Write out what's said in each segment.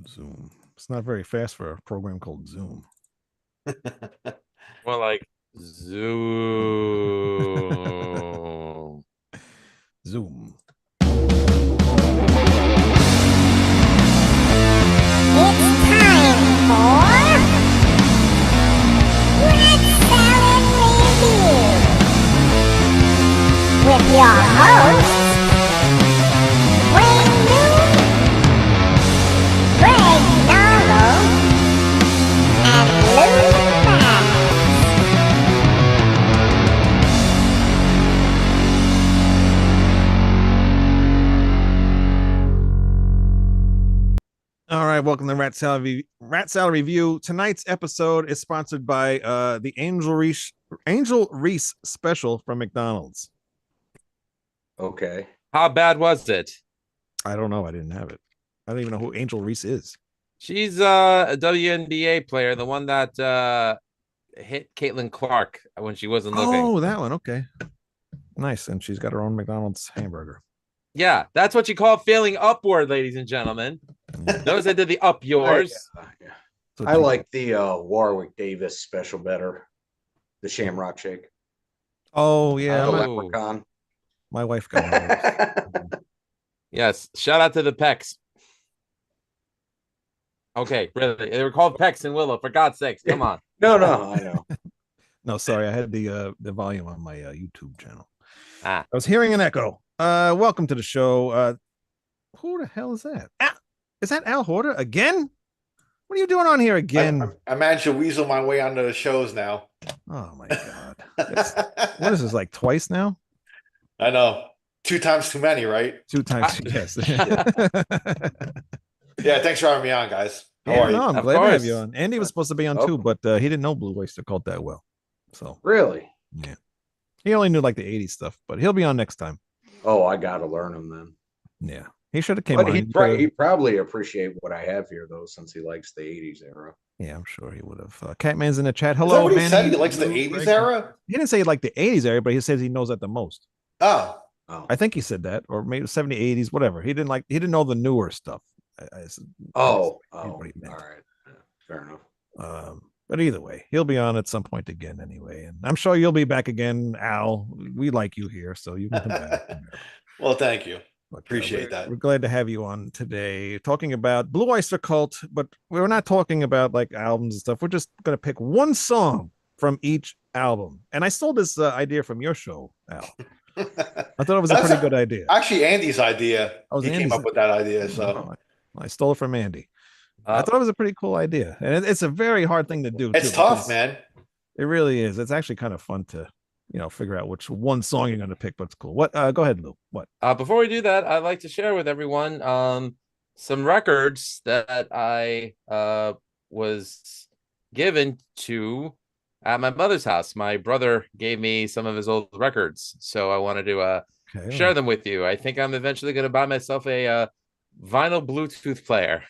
Zoom. It's not very fast for a program called Zoom. More like Zoom. Zoom. It's time for Red Salad Review with your hosts, Wayne Noon, Greg Narlow, and Lou Bass. All right, welcome to Rat Salad Review. Tonight's episode is sponsored by the Angel Reese special from McDonald's. Okay. How bad was it? I don't know. I didn't have it. I don't even know who Angel Reese is. She's a WNBA player, the one that hit Caitlin Clark when she wasn't looking. Oh, that one. Okay. Nice. And she's got her own McDonald's hamburger. Yeah, that's what you call failing upward, ladies and gentlemen. Those that did the up yours. I like the Warwick Davis special better. The Shamrock Shake. Oh, yeah. The leprechaun. My wife got one of those. Yes. Shout out to the Pecs. Okay, really. They were called Pecs and Willow, for God's sakes. Come on. No, I know. No, sorry. I had the volume on my YouTube channel. I was hearing an echo. Welcome to the show. Who the hell is that? Is that Al Horter again? What are you doing on here again? I managed to weasel my way onto the shows now. Oh my god! What is this, like twice now? I know. 2 times too many, right? 2 times, yes. Yeah, thanks for having me on, guys. How are you? No, I'm Of glad to have course. you on. Andy was supposed to be on too, but he didn't know Blue Oyster Cult that well. So Really? yeah, he only knew like the '80s stuff, but he'll be on next time. Oh, I got to learn them then. Yeah, he should have came But on. he'd probably appreciate what I have here, though, since he likes the 80s era. Yeah, I'm sure he would have. Catman's in the chat. Is that Hello, what he Manny. said? He likes the Blue, 80s Greg. era? He didn't say he liked the '80s era, but he says he knows that the most. Oh. I think he said that, or maybe 70s, 80s, whatever. He didn't know the newer stuff. All what he meant. right. Yeah, fair enough. But either way, he'll be on at some point again anyway. And I'm sure you'll be back again, Al. We like you here, so you can come back. Well, thank you. But, Appreciate that. We're glad to have you on today talking about Blue Oyster Cult, but we're not talking about like albums and stuff. We're just going to pick one song from each album. And I stole this idea from your show, Al. I thought it was a pretty good idea. Actually, Andy's idea. He came Andy's up with that idea. So I stole it from Andy. I thought it was a pretty cool idea. And it's a very hard thing to do. It's tough, man. It really is. It's actually kind of fun to, figure out which one song you're going to pick, but it's cool. What? Go ahead, Lou. What? Before we do that, I'd like to share with everyone some records that I was given to at my mother's house. My brother gave me some of his old records, so I wanted to share them with you. I think I'm eventually going to buy myself a vinyl Bluetooth player.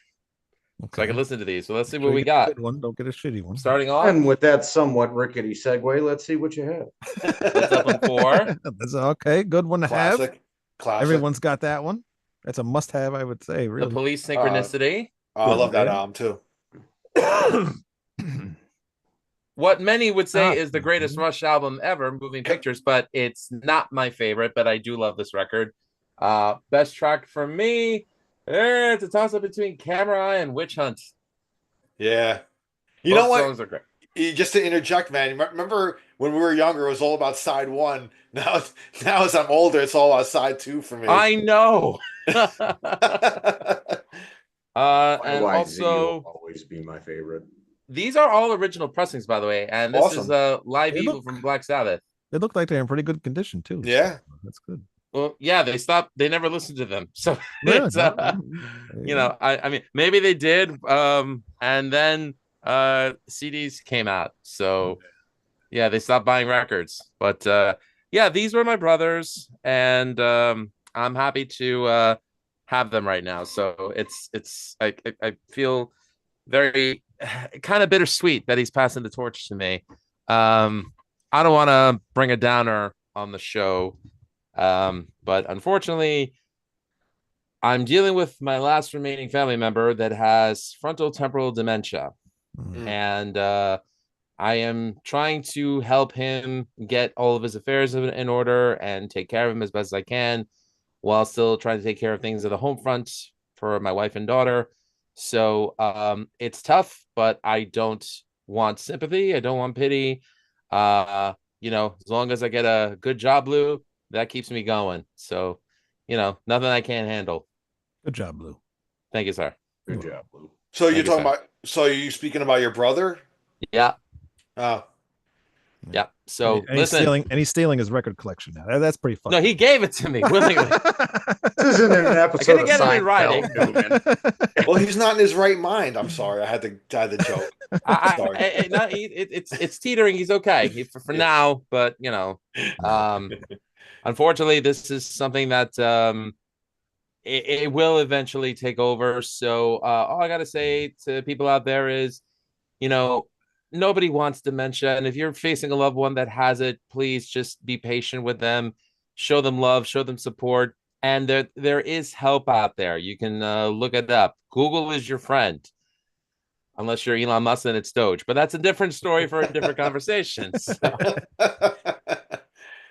Okay. So I can listen to these. So let's see what we got. One. Don't get a shitty one. Starting off. And with that somewhat rickety segue, let's see what you have. What's up in 4? That's okay. Good one to have. Classic. Everyone's got that one. That's a must-have, I would say. Really. The Police Synchronicity. I love that album too. What many would say is the greatest Rush album ever, Moving Pictures, but it's not my favorite, but I do love this record. Best track for me, it's a toss-up between Camera Eye and Witch Hunt. Yeah. You Both know what? songs are great. Just to interject, man, remember when we were younger, it was all about side 1. Now as I'm older, it's all about side 2 for me. I know. And YYZ also, will always be my favorite. these are all original pressings, by the way, and this is Live They Evil look- from Black Sabbath. They look like they're in pretty good condition too. Yeah. So that's good. Well, yeah, they never listened to them. So Really? it's, I mean, maybe they did. And then CDs came out. So yeah, they stopped buying records. But yeah, these were my brothers, and I'm happy to have them right now. So I feel very kind of bittersweet that he's passing the torch to me. I don't want to bring a downer on the show. But unfortunately, I'm dealing with my last remaining family member that has frontal temporal dementia. Mm. And I am trying to help him get all of his affairs in order and take care of him as best as I can, while still trying to take care of things at the home front for my wife and daughter. So it's tough, but I don't want sympathy. I don't want pity. As long as I get a good job, Lou, that keeps me going. So, nothing I can't handle. Good job, Blue. Thank you, sir. Good job, Blue. So you're Thank you, talking sir. about? So are you speaking about your brother? Yeah. Oh, Yeah. So And he's listen, stealing his record collection now. That's pretty fucked no, he up. gave it to me willingly. This isn't an I episode couldn't of get it in writing. Seinfeld. well, he's not in his right mind. I'm sorry, I had to joke. Sorry. It's teetering. He's okay for now, but unfortunately, this is something that it will eventually take over. So all I gotta say to people out there is, nobody wants dementia, and if you're facing a loved one that has it, please just be patient with them, show them love, show them support, and there is help out there. You can look it up. Google is your friend. Unless you're Elon Musk and it's Doge, but that's a different story for a different conversation. So,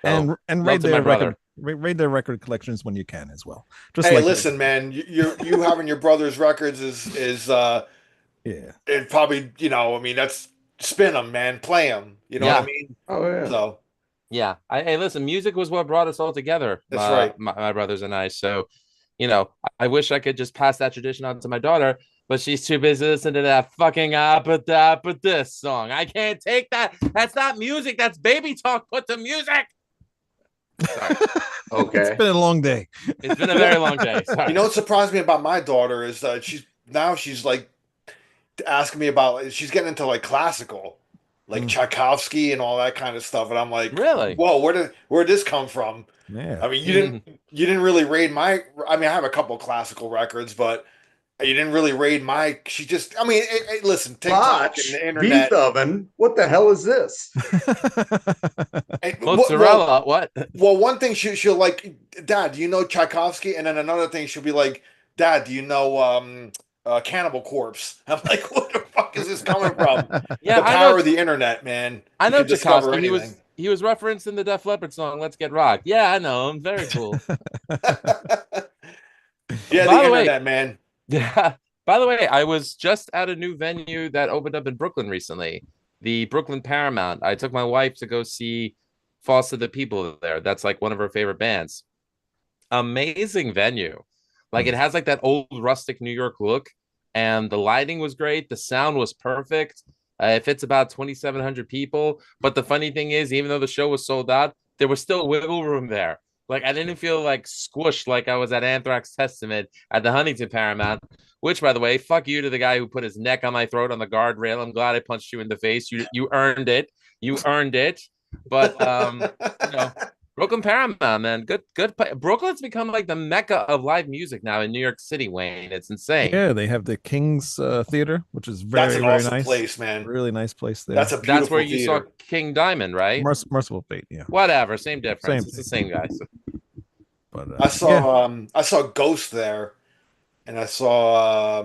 and love raid to my their brother. raid their record collections when you can as well. Just Hey, like listen, man, you having your brother's records is yeah. it probably I mean that's spin them, man, play them. You know what I mean? Oh yeah. So Yeah. Hey, listen, music was what brought us all together. That's right. My brothers and I. So, I wish I could just pass that tradition on to my daughter, but she's too busy listening to that fucking but this song. I can't take that. That's not music. That's baby talk put to music. Sorry. Okay. It's been a long day. It's been a very long day. Sorry. you know what surprised me about my daughter is that she's like asking me about she's getting into like classical, like Tchaikovsky and all that kind of stuff, and I'm like, Really? whoa, where did this come from? Yeah. I mean, you didn't really raid my. I mean, I have a couple classical records, but you didn't really raid my. She just. I mean, listen, TikTok Botch, and the internet. beef oven. What the hell is this? Mozzarella. What? Well, one thing she'll like, Dad, do you know Tchaikovsky? And then another thing she'll be like, Dad, do you know Cannibal Corpse? I'm like, what the fuck is this coming from? Yeah, The power of the internet, man. I You know can discover Tchaikovsky. He was referenced in the Def Leppard song "Let's Get Rocked." Yeah, I know him. Very cool. Yeah, By the the way- internet, man. Yeah. By the way, I was just at a new venue that opened up in Brooklyn recently, the Brooklyn Paramount. I took my wife to go see False to the People there. That's like one of her favorite bands. Amazing venue. Like it has like that old rustic New York look, and the lighting was great. The sound was perfect. It fits about 2,700 people. But the funny thing is, even though the show was sold out, there was still wiggle room there. Like I didn't feel like squished like I was at Anthrax Testament at the Huntington Paramount. Which, by the way, fuck you to the guy who put his neck on my throat on the guardrail. I'm glad I punched you in the face. You earned it. You earned it. But Brooklyn Paramount, man, good. Brooklyn's become like the mecca of live music now in New York City, Wayne. It's insane. Yeah, they have the King's Theater, which is That's very, an very awesome nice place, man. Really nice place there. That's a beautiful That's where you theater. saw King Diamond, right? Merciful Fate. Yeah, Whatever, same difference. Same It's the same guy. but I saw Ghost there, and I saw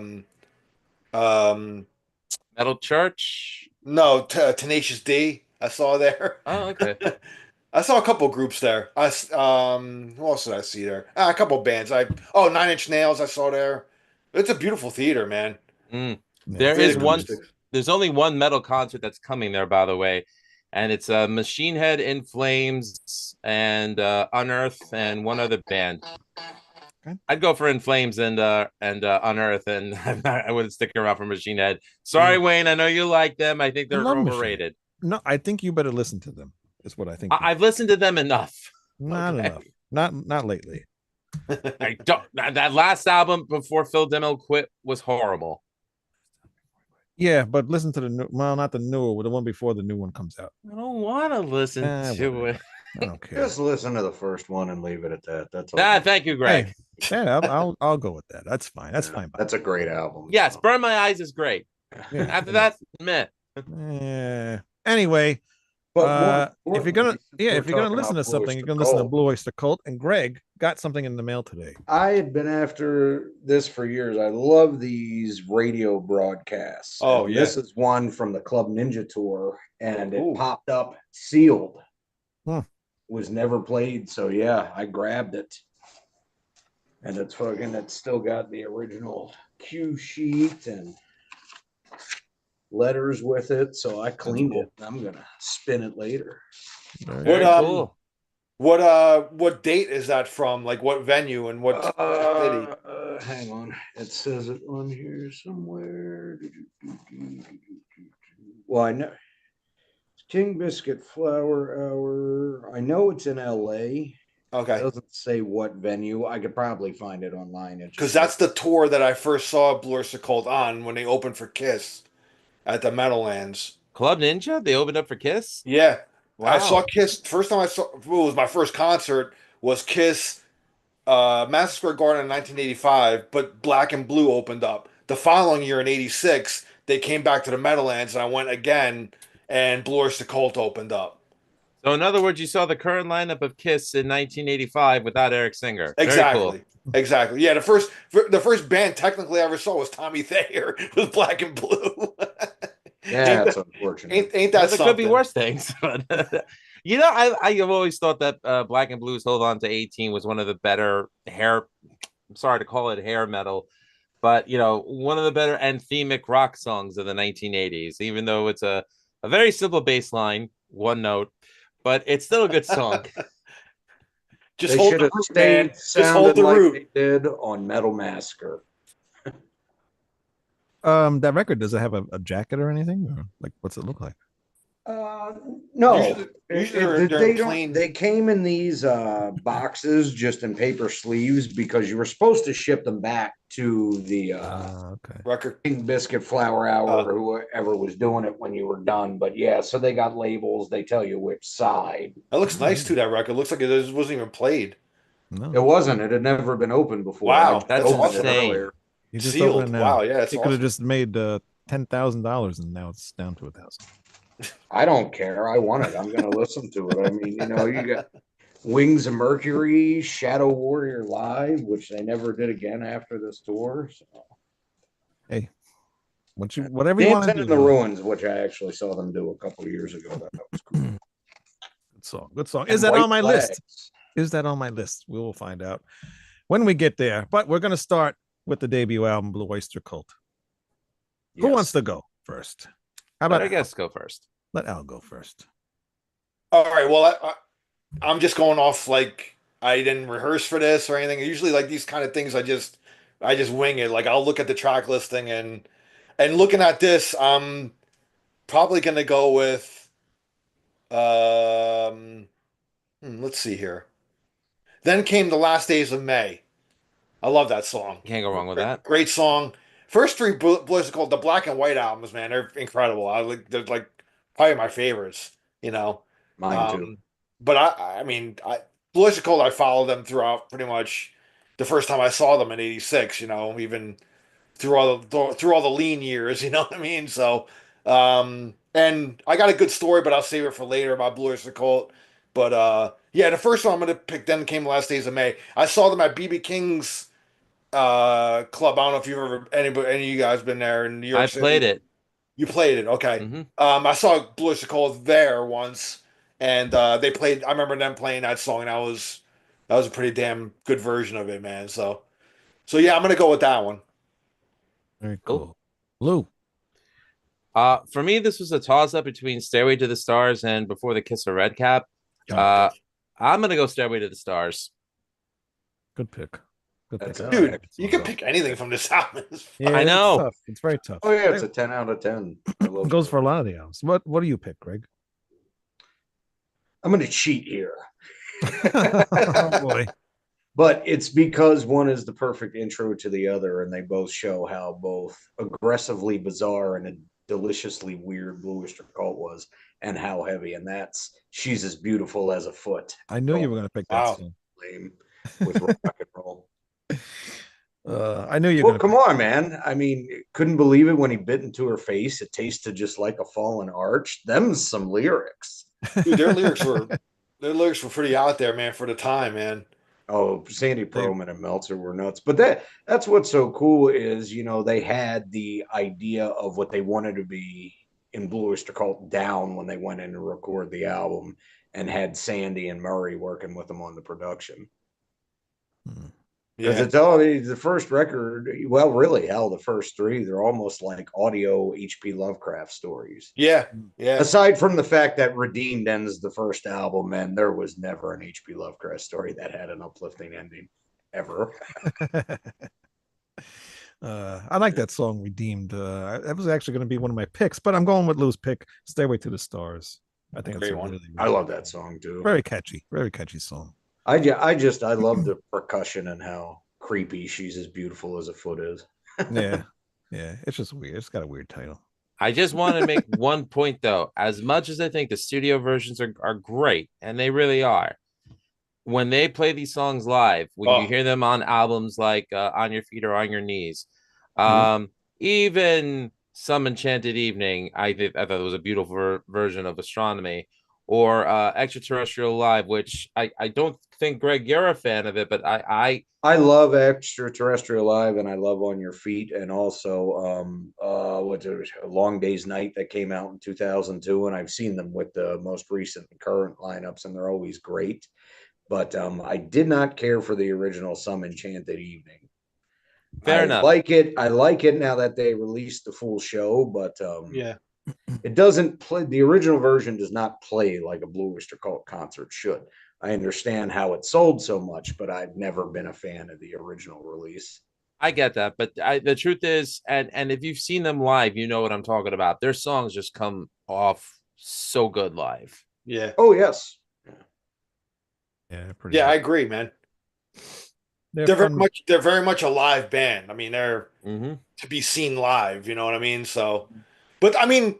Metal Church. no Tenacious D. I saw there. Oh, okay. I saw a couple groups there. Who else did I see there? A couple bands. Nine Inch Nails. I saw there. It's a beautiful theater, man. There Great is one. acoustics. There's only one metal concert that's coming there, by the way, and it's Machine Head, In Flames, and Unearth, and one other band. Okay. I'd go for In Flames and Unearth, and I wouldn't stick around for Machine Head. Sorry, Wayne. I know you like them. I think they're love Machine overrated. No, I think you better listen to them. Is what I think. I've listened to them enough. Not Okay. enough. Not lately. I don't. That last album before Phil Demmel quit was horrible. Yeah, but listen to the new. Well, not the newer, but the one before the new one comes out. I don't want to listen to whatever. it. I don't care. Just listen to the first one and leave it at that. That's all. Thank you, Greg. Hey, yeah, I'll go with that. That's fine. That's fine. That's a great album. Yes, Burn My Eyes is great. Yeah. After that, meh. Yeah. Anyway, But if you're gonna, if you're gonna listen to something, you're gonna listen to Blue Oyster Cult. And Greg got something in the mail today. I had been after this for years. I love these radio broadcasts. Oh, And yeah. this is one from the Club Ninja tour, and it Ooh. popped up sealed. Hmm. Was never played, so yeah, I grabbed it. And it's still got the original cue sheet and letters with it, so I cleaned it. I'm gonna spin it later. Very cool. What date is that from? Like what venue and what city? Hang on, it says it on here somewhere. Well, I know King Biscuit Flower Hour. I know it's in LA. Okay. It doesn't say what venue. I could probably find it online. Because that's the tour that I first saw Blue Oyster Cult on when they opened for Kiss at the Meadowlands. Club Ninja? They opened up for Kiss? Yeah. Wow. I saw Kiss. First time I saw, it was my first concert, was Kiss Madison Square Garden in 1985, but Black and Blue opened up. The following year in 86, they came back to the Meadowlands, and I went again, and Blue Oyster Cult opened up. So in other words, you saw the current lineup of Kiss in 1985 without Eric Singer. Exactly. Very cool. Exactly. Yeah, the first band technically I ever saw was Tommy Thayer with Black and Blue. Yeah, that's unfortunate. Ain't that There something? could be worse things. But, you know, I have always thought that Black and Blue's Hold On to 18 was one of the better hair. I'm sorry to call it hair metal, but you know, one of the better anthemic rock songs of the 1980s. Even though it's a very simple bass line, one note, but it's still a good song. Just They hold should the have root, man. stayed Just hold sounded the like root. they did on Metal Massacre. That record, does it have a jacket or anything? Or like, what's it look like? No, Usually they're plain. They came in these boxes just in paper sleeves because you were supposed to ship them back to the Okay. Record. King Biscuit Flower Hour or whoever was doing it when you were done. But yeah, so they got labels. They tell you which side. That looks nice too. That record looks like it wasn't even played. No, It wasn't. It had never been opened before. Wow, I that's opened it insane. earlier. you just Sealed. open it now. Wow, yeah, it's You could have awesome. just made $10,000, and now it's down to 1,000. I don't care. I want it. I'm going to listen to it. I mean, you know, you got Wings of Mercury, Shadow Warrior Live, which they never did again after this tour. So. Hey, whatever you want to Dancing do. in the Ruins, which I actually saw them do a couple of years ago. That was cool. Good song. Good song. And Is that White on my Flags. list? Is that on my list? We will find out when we get there. But we're going to start with the debut album, Blue Oyster Cult. Who Yes. wants to go first? How Let about our Al? guests go first. Let Al go first. All right. Well, I'm just going off like I didn't rehearse for this or anything. Usually, like these kind of things, I just wing it. Like I'll look at the track listing and looking at this, I'm probably gonna go with let's see here. Then came the last days of May. I love that song. Can't go wrong with that. Great song. First three Blues are called the Black and White albums, man. They're incredible. They're like probably my favorites. You know. Mine too. But I mean, Blue Oyster Cult, I followed them throughout pretty much the first time I saw them in '86. You know, even through all the lean years. You know what I mean? So, and I got a good story, but I'll save it for later about Blue Oyster Cult. But yeah, the first one I'm gonna pick then came Last Days of May. I saw them at BB King's club. I don't know if you've ever any of you guys been there in New York I City. played it. You played it, okay. Mhm. I saw Blue Oyster Cult there once, and they played. I remember them playing that song, and that was a pretty damn good version of it, man. So yeah, I'm gonna go with that one. Very Cool. cool. Lou. For me, this was a toss-up between Stairway to the Stars and Before the Kiss of Red Cap. I'm gonna go Stairway to the Stars. Good pick. Good pick. That's a- Dude, you can pick anything from this album. Yeah, I it's know. tough. It's very tough. Oh yeah, it's a 10 out of 10. I love It goes it. for a lot of the albums. What do you pick, Greg? I'm going to cheat here. Oh boy. But it's because one is the perfect intro to the other, and they both show how both aggressively bizarre and a deliciously weird Blue Oyster Cult was, and how heavy. And that's She's as Beautiful as a Foot. I knew you were going to pick that Wow. song. Lame with rock and roll. I knew you were Well, going come on, man. I mean, couldn't believe it when he bit into her face. It tasted just like a fallen arch. Them's some lyrics. Dude, their lyrics were pretty out there, man, for the time, man. Oh, Sandy Pearlman and Meltzer were nuts. But that's what's so cool is, they had the idea of what they wanted to be in Blue Oyster Cult down when they went in to record the album and had Sandy and Murray working with them on the production. Because Yeah, it's all the first record, well, really, hell, the first three, they're almost like audio H.P. Lovecraft stories. yeah, yeah. Aside from the fact that Redeemed ends the first album, and there was never an H.P. Lovecraft story that had an uplifting ending ever. I like that song "Redeemed." That was actually going to be one of my picks, but I'm going with Lou's pick, "Stairway to the Stars." I think it's Great a one. really, I really love that song too. very catchy song. I love the percussion and how creepy "She's as Beautiful as a Foot" is. Yeah, yeah, it's just weird. It's got a weird title. I just want to make one point though. As much as I think the studio versions are great, and they really are, when they play these songs live, when you hear them on albums like On Your Feet or On Your Knees, even Some Enchanted Evening, I thought it was a beautiful version of Astronomy, or Extraterrestrial Live, which I don't think, Greg, you're a fan of it, but I love Extraterrestrial Live and I love On Your Feet, and also what's it, A Long Day's Night that came out in 2002, and I've seen them with the most recent and current lineups, and they're always great. But I did not care for the original Some Enchanted Evening. fair enough. I like it now that they released the full show, but Yeah. it doesn't play. The original version does not play like a Blue Oyster Cult concert should. I understand how it sold so much, but I've never been a fan of the original release. I get that, but the truth is, and if you've seen them live, you know what I'm talking about. Their songs just come off so good live. Yeah. Oh yes. Yeah, pretty. Yeah, much. I agree, man. They're They're very much a live band. I mean, they're Mm-hmm. to be seen live, you know what I mean? So, but I mean,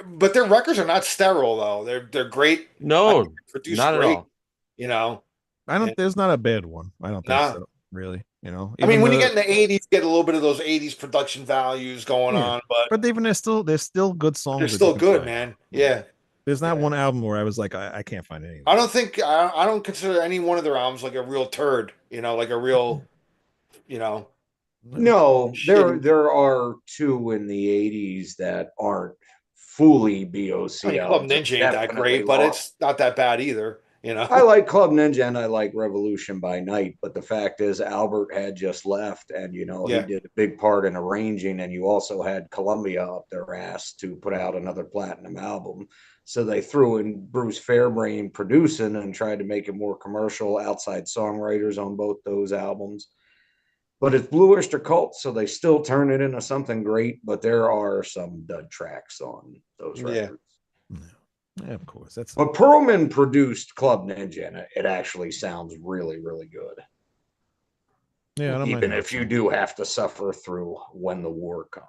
but their records are not sterile though. They're great. No, Produced not at great, all. you know. I don't. Yeah. There's not a bad one. I don't think Nah. so. Really, I mean, Even when you get in the 80s, you get a little bit of those 80s production values going Yeah. on, but but even there's still good songs. they're that you still can good, find. man. Yeah. There's not Yeah. one album where I was like, I can't find any. I don't think I don't consider any one of their albums like a real turd, you know, like a real, you know. No, Shitty. there are two in the 80s that aren't fully BOC I mean, Club albums. Ninja ain't that Definitely great, but lost. it's not that bad either, you know. I like Club Ninja and I like Revolution by Night, but the fact is Albert had just left, and he Yeah. did a big part in arranging, and you also had Columbia up their ass to put out another platinum album. So they threw in Bruce Fairbrain producing and tried to make it more commercial, outside songwriters on both those albums. But it's Blue Oyster Cult, so they still turn it into something great, but there are some dud tracks on those Yeah. records. Yeah, of course. That's But Perlman produced Club Ninja, and it actually sounds really, really good. yeah. I don't Even mind if you do have to suffer through When the War Comes.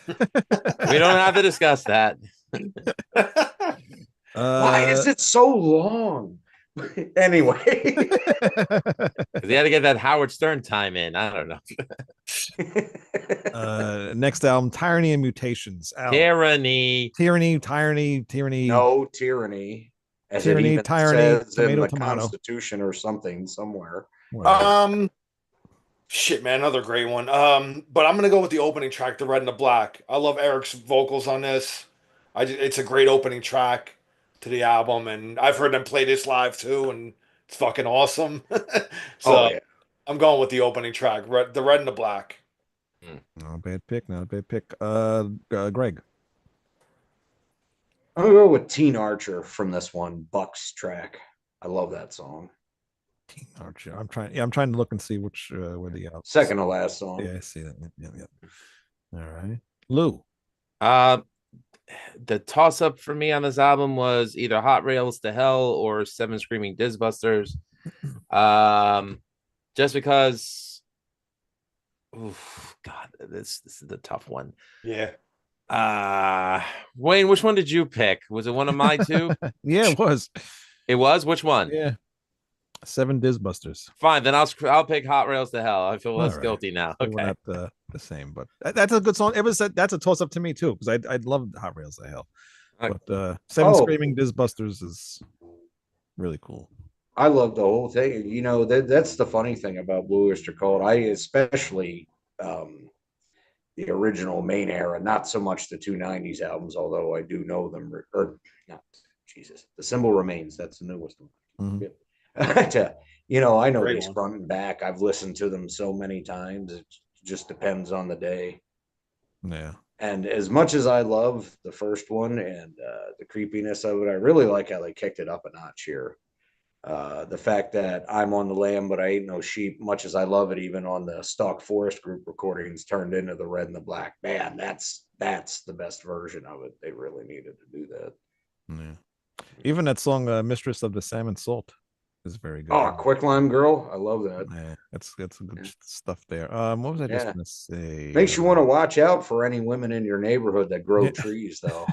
We don't have to discuss that. Why is it so long? Anyway. They had to get that Howard Stern time in. I don't know. Next album, Tyranny and Mutations. Tyranny. Tyranny. No tyranny. As Tyranny, it even tyranny, says tomato, in the tomato. Constitution or something somewhere. Shit, man, another great one. But I'm gonna go with the opening track, "The Red and the Black." I love Eric's vocals on this. It's a great opening track to the album, and I've heard them play this live too, and it's fucking awesome. So Yeah. I'm going with the opening track, "The Red and the Black." Not a bad pick. Greg. I'm gonna go with Teen Archer from this one, Buck's track. I love that song. Teen Archer. I'm trying to look and see which where the Second to last song. Yeah, I see that. Yeah. All right. Lou. The toss up for me on this album was either Hot Rails to Hell or Seven Screaming Disbusters. Just because, God, this is the tough one. Yeah. Wayne, which one did you pick? Was it one of my two? Yeah, it was. It was? Which one? Yeah. Seven Disbusters. Fine, then I'll pick Hot Rails to Hell. I feel less All right. guilty now. We're Okay. not the same, but that's a good song. That's a toss up to me too, because I loved Hot Rails to Hell. But Seven Oh. Screaming Disbusters is really cool. I love the whole thing. You know, that's the funny thing about Blue Oyster Cult. I especially the original main era, not so much the 290s albums, although I do know them, or not, Jesus, The Symbol Remains, that's the newest one. Mhm. You know, I know Great these one. front and back. I've listened to them so many times. It just depends on the day. Yeah. And as much as I love the first one and the creepiness of it, I really like how they kicked it up a notch here. The fact that I'm on the lamb, but I ain't no sheep, much as I love it, even on the Stock Forest group recordings, turned into the red and the black. Man, that's the best version of it. They really needed to do that. Yeah. Even that song, Mistress of the Salmon Salt, is very good. Oh, Quicklime Girl, I love that. Yeah, it's some good stuff there. What was I just Yeah. gonna say? Makes you want to watch out for any women in your neighborhood that grow Yeah. trees, though.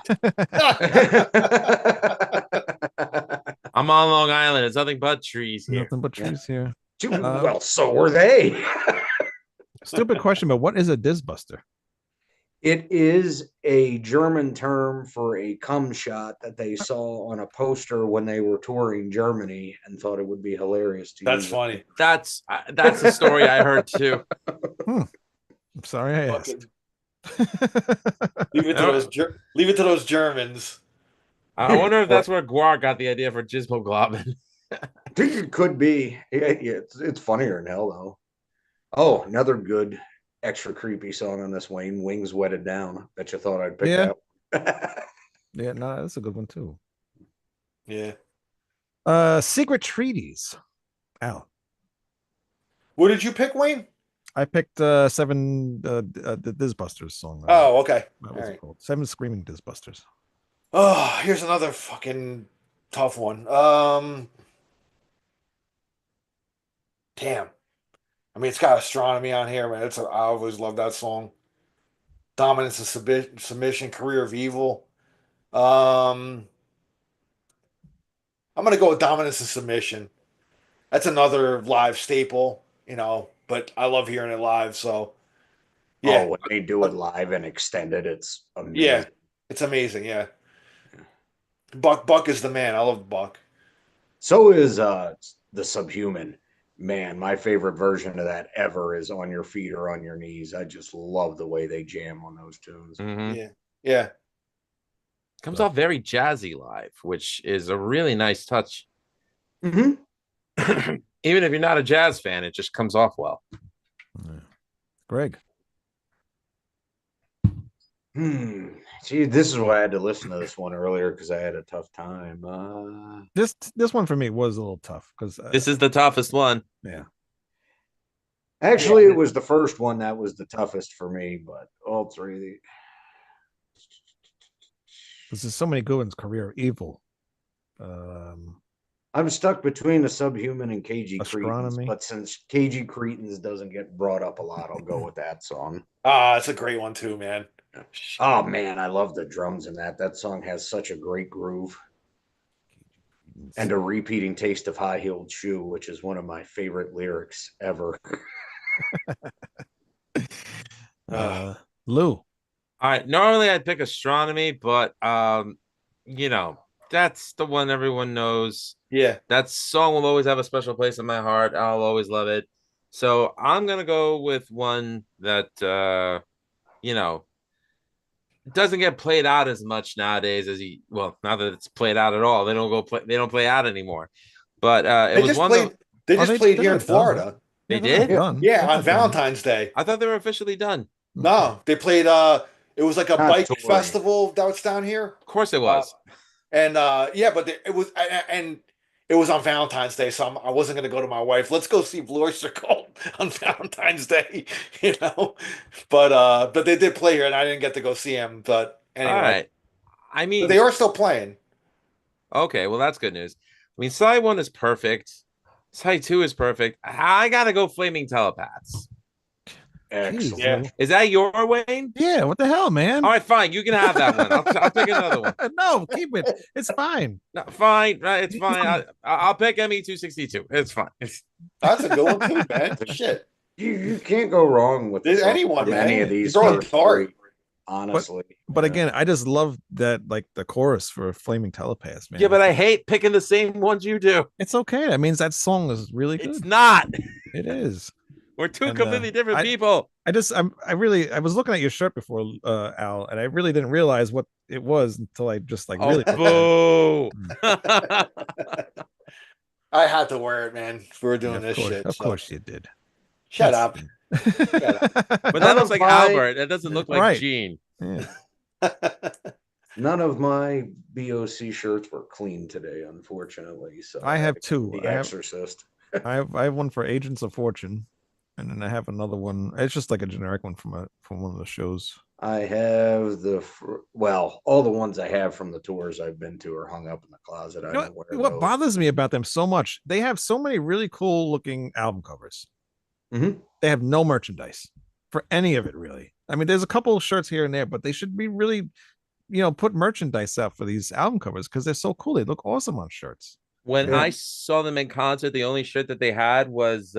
I'm on Long Island. It's nothing but trees here. Nothing but trees here. Well, so were they. Stupid question, but what is a Disbuster? It is a German term for a cum shot that they saw on a poster when they were touring Germany and thought it would be hilarious to That's use. funny. That's the story I heard too. I'm sorry I asked. Leave it to those Germans. I wonder if that's where Guar got the idea for Gizmoglobin. It could be. Yeah, it's funnier than hell, though. Oh, another good extra creepy song on this, Wayne. Wings Wetted Down. Bet you thought I'd pick Yeah. that. Yeah, no, that's a good one too. Yeah. Secret Treaties. Al. What did you pick, Wayne? I picked seven the Disbusters song. Oh, okay. That All was right. called Seven Screaming Disbusters. Oh, here's another fucking tough one. Damn. I mean, it's got astronomy on here, man. I always love that song. Dominance and Submission, Career of Evil. I'm gonna go with Dominance and Submission. That's another live staple, but I love hearing it live. So, yeah, Oh, when they do it live and extended, it's amazing. yeah, it's amazing. Yeah, Buck is the man. I love Buck. So is the Subhuman. Man, my favorite version of that ever is On Your Feet or On Your Knees. I just love the way they jam on those tunes. Yeah, yeah. Comes off very jazzy live, which is a really nice touch. Mm-hmm. Even if you're not a jazz fan, it just comes off well. Yeah. Greg. See, this is why I had to listen to this one earlier because I had a tough time. This one for me was a little tough because This is the toughest one. Yeah. Actually, it was the first one that was the toughest for me, but all three of the. There's so many good ones. Career of Evil. I'm stuck between the Subhuman and KG Cretans, Astronomy. but since KG Cretans doesn't get brought up a lot, I'll go with that song. It's a great one too, man. Oh man, I love the drums in that. That song has such a great groove. And a repeating taste of high-heeled shoe, which is one of my favorite lyrics ever. Lou. All right. Normally I'd pick Astronomy, but that's the one everyone knows. Yeah. That song will always have a special place in my heart. I'll always love it. So I'm gonna go with one that doesn't get played out as much nowadays not that it's played out at all. They don't play out anymore. But they just played here in Florida. They did? Yeah, on Valentine's Day. I thought they were officially done. No, they played it was like a bike festival that was down here. Of course it was. But it was on Valentine's Day, so I wasn't going to go to my wife. Let's go see Blue Oyster Cult on Valentine's Day, But they did play here, and I didn't get to go see them. But anyway, all right. I mean, they are still playing. Okay, well that's good news. I mean, Side 1 is perfect. Side 2 is perfect. I gotta go Flaming Telepaths. Excellent. Yeah. Is that your Wayne? Yeah, what the hell, man? All right, fine. You can have that one. I'll pick another one. No, keep it. It's fine. No, fine. Right, it's fine. I'll pick ME262. It's fine. That's a good one too, man. Shit. You can't go wrong with anyone, man. any of these. Throw a dart. honestly. But again, I just love that, like the chorus for Flaming Telepath, man. Yeah, but I hate picking the same ones you do. It's okay. That means that song is really good. It's not. It is. We're two And, completely different I- people. I was looking at your shirt before, Al, and I really didn't realize what it was until I just like really. Boo. I had to wear it, man. We were doing Yeah, this shit. Of so. course you did. Shut up. But None that looks of like my- Albert. That doesn't look like Right. Gene. Yeah. None of my BOC shirts were clean today, unfortunately. So I have had to two. get The Exorcist. I have one for Agents of Fortune, and then I have another one. It's just like a generic one from one of the shows. I have all the ones I have from the tours I've been to are hung up in the closet. I You know don't wear what those. bothers me about them so much? They have so many really cool looking album covers. Mhm. They have no merchandise for any of it, really. I mean, there's a couple of shirts here and there, but they should be really, put merchandise out for these album covers because they're so cool. They look awesome on shirts. When Yeah. I saw them in concert, the only shirt that they had was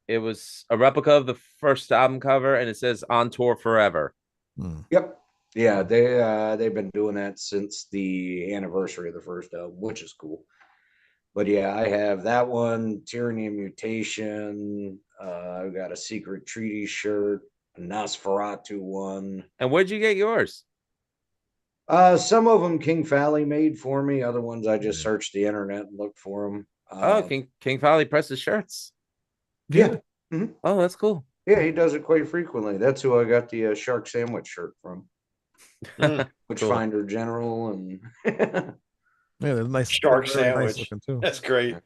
it was a replica of the first album cover, and it says "On Tour Forever." Hmm. Yep. Yeah, they've been doing that since the anniversary of the first album, which is cool. But yeah, I have that one, Tyranny and Mutation. I've got a Secret Treaty shirt, a Nosferatu one. And where'd you get yours? Some of them King Fally made for me. Other ones I just searched the internet and looked for them. Oh, King Fally presses shirts. Yeah. Oh, that's cool. Yeah, he does it quite frequently. That's who I got the Shark Sandwich shirt from. Witchfinder General and Yeah, they're nice. Shark they're very nice Sandwich. looking too. That's great.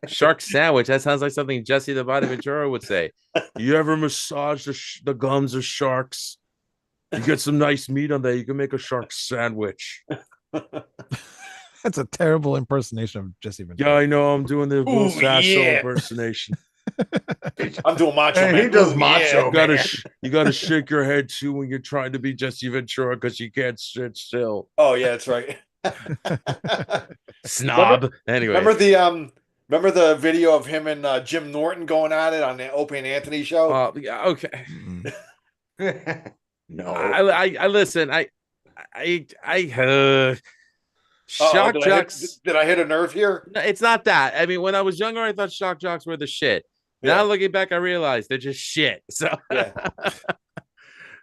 Shark sandwich. That sounds like something Jesse the Body Ventura would say. You ever massage the gums of sharks? You get some nice meat on there. You can make a shark sandwich. That's a terrible impersonation of Jesse Ventura. Yeah, I know. I'm doing the Will Ooh, Sasso yeah. impersonation. I'm doing macho. Hey, man. he does Ooh, macho. yeah. You gotta shake your head too when you're trying to be Jesse Ventura because you can't sit still. Oh yeah, that's right. Snob. Anyway, Remember the video of him and Jim Norton going at it on the Opie and Anthony show? yeah, okay. No. I listen. Shock did jocks. Did I hit a nerve here? No, it's not that. I mean, when I was younger, I thought shock jocks were the shit. Yeah. Now looking back, I realize they're just shit. So Yeah.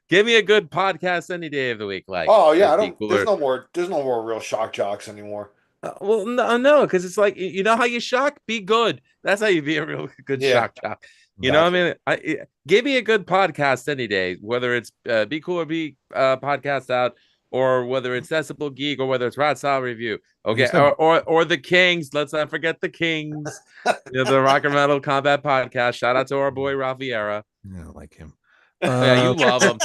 give me a good podcast any day of the week. Like, Oh yeah, I it'd be don't. cooler. There's no more real shock jocks anymore. Well, no, because it's like you know how you shock, be good. That's how you be a real good Yeah. shock jock. You know what I mean? Give me a good podcast any day, whether it's Be Cool or Be Podcast Out, or whether it's Decibel Geek, or whether it's Rat Style Review. Okay, or the Kings. Let's not forget the Kings. The Rock and Metal Combat Podcast. Shout out to our boy Ralph Vieira. Yeah, I like him. Yeah, you love him.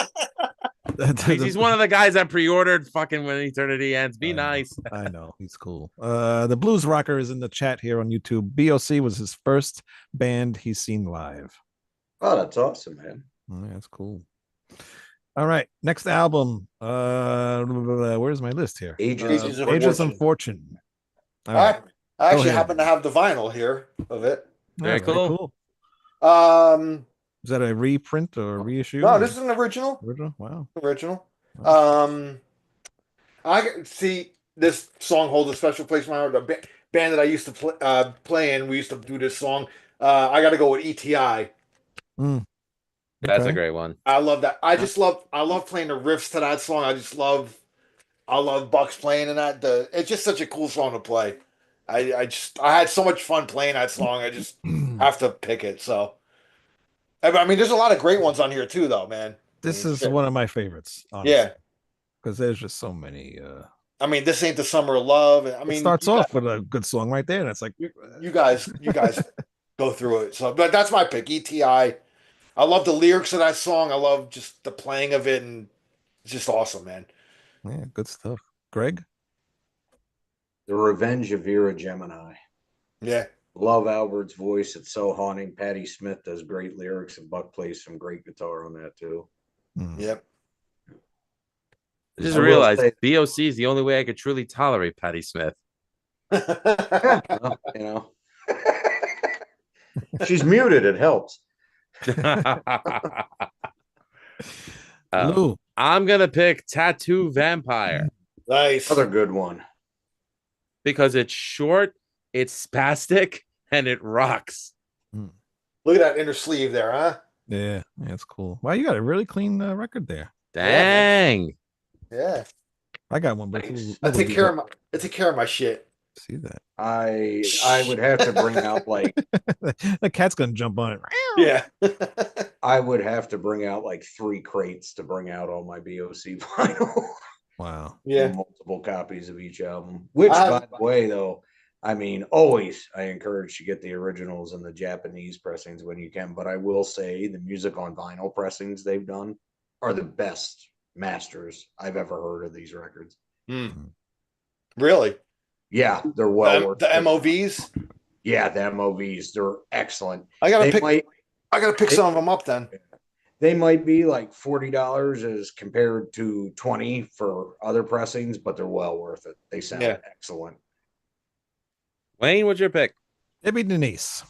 He's one of the guys I pre-ordered fucking when Eternity Ends. Be nice. I know he's cool. The Blues Rocker is in the chat here on YouTube. BOC was his first band he's seen live. Oh, that's awesome, man. Oh, yeah, that's cool. All right, next album. Where's my list here? Agents of Ages Fortune. of Fortune. All right. I actually ahead. happen to have the vinyl here of it. Very cool. Is that a reprint or a reissue? No, this is an original. Original? Wow. Original. I see this song holds a special place in my heart. The band that I used to play in, we used to do this song. I got to go with ETI. That's Okay. a great one. I love that. I love playing the riffs to that song. I love Bucks playing in that. It's just such a cool song to play. I had so much fun playing that song. I just have to pick it. So, I mean, there's a lot of great ones on here too, though, man. This I mean, is shit. one of my favorites. Honestly, Yeah. because there's just so many. I mean, this ain't the summer of love. I mean, It starts off with a good song right there, and it's like you guys go through it. So, but that's my pick. ETI. I love the lyrics of that song. I love just the playing of it, and it's just awesome, man. yeah, good stuff. Greg, The Revenge of Vera Gemini. Yeah. Love Albert's voice. It's so haunting. Patti Smith does great lyrics, and Buck plays some great guitar on that too. Yep. I just I will realized say- BOC is the only way I could truly tolerate Patti Smith. Well, you know, she's muted. It helps. Lou. I'm gonna pick Tattoo Vampire Nice. Another good one. because it's short, it's spastic, and it rocks. Look at that inner sleeve there, huh? Yeah, it's cool. Wow, you got a really clean record there. Dang. Yeah. I got one, but it's a Nice. little, I take little care of my I take care of my shit. see that. I would have to bring out like The cat's gonna jump on it. Yeah. I would have to bring out like 3 crates to bring out all my BOC vinyl. Wow. Yeah. Multiple copies of each album. Which, I by have- the way, though, I mean, always I encourage to get the originals and the Japanese pressings when you can. But I will say the music on vinyl pressings they've done are the best masters I've ever heard of these records. Really? Yeah, they're well worth The it. MOVs? Yeah, the MOVs, they're excellent. I gotta They pick might I gotta pick some of them up then. they might be like $40 as compared to 20 for other pressings, but they're well worth it. They sound Yeah. excellent. Wayne, what's your pick? It'd be Denise.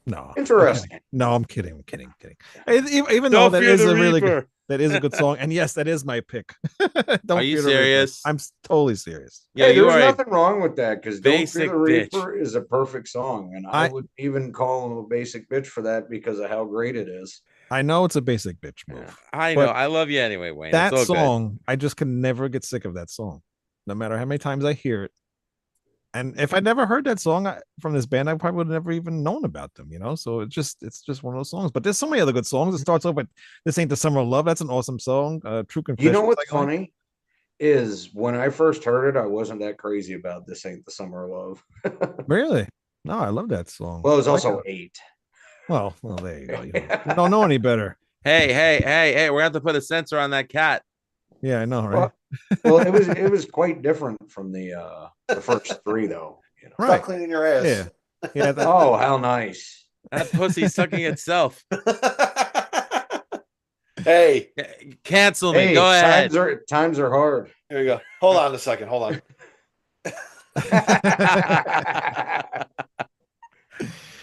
No. Interesting. I'm kidding. I'm kidding. Even though that is a really good, that is a good song, and yes, that is my pick. Don't Are you Fear the Reaper. serious? I'm totally serious. Yeah, Hey, you there's are nothing wrong with that because Don't Fear basic the bitch. Reaper is a perfect song, and I would even call him a basic bitch for that because of how great it is. I know it's a basic bitch move. I but know. I love you anyway, Wayne. That it's all song, I just can never get sick of that song, no matter how many times I hear it. And if I never heard that song from this band, I probably would have never even known about them, you know. So it's just one of those songs. But there's so many other good songs. It starts off with "This Ain't the Summer of Love." That's an awesome song. True Confessions. You know what's I like. funny is when I first heard it, I wasn't that crazy about "This Ain't the Summer of Love." Really? No, I love that song. Well, it was I like also it. 8. Well, there you go. You don't know any better. Hey, we're gonna have to put a sensor on that cat. Yeah, I know, right? Well, it was quite different from the first 3, though. You know? Right. Stop cleaning your ass. Yeah. Oh, how nice! That pussy's sucking itself. Hey, Cancel me. Hey, Go ahead. times are hard. here we go. Hold on a second. Hold on.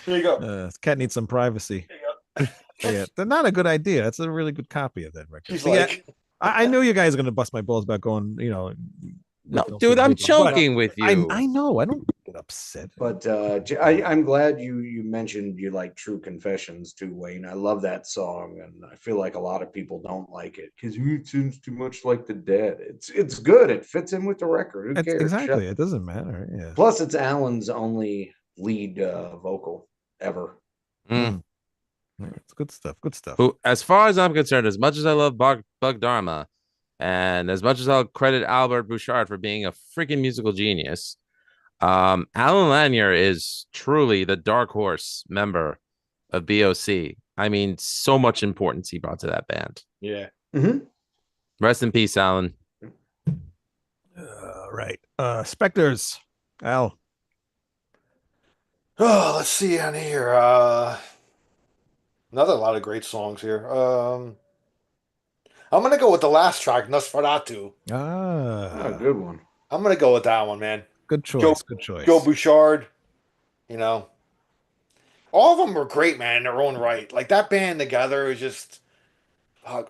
Here you go. This cat needs some privacy. There you go. Yeah, that's not a good idea. That's a really good copy of that record. She's But yeah, like, I knew you guys are gonna bust my balls about going, you know. No, Don't dude, Fear the I'm Reaper. But joking with you. I know. I don't get upset. But I'm glad you mentioned you like True Confessions too, Wayne. I love that song, and I feel like a lot of people don't like it because it seems too much like the Dead. It's good. It fits in with the record. Who cares? Exactly. It doesn't matter. Yeah. Plus, it's Alan's only lead vocal ever. Mm. Yeah, it's good stuff. Good stuff. Who, as far as I'm concerned, as much as I love Bug Dharma, and as much as I'll credit Albert Bouchard for being a freaking musical genius, Alan Lanier is truly the dark horse member of BOC. I mean, so much importance he brought to that band. yeah. Mm-hmm. Rest in peace, Alan. Right. Spectres. Al. Oh, let's see on here. Another lot of great songs here. I'm gonna go with the last track, Nosferatu. A good one. I'm gonna go with that one, man. Good choice. Good choice. Joe Bouchard. You know, all of them were great, man, in their own right. Like that band together is just,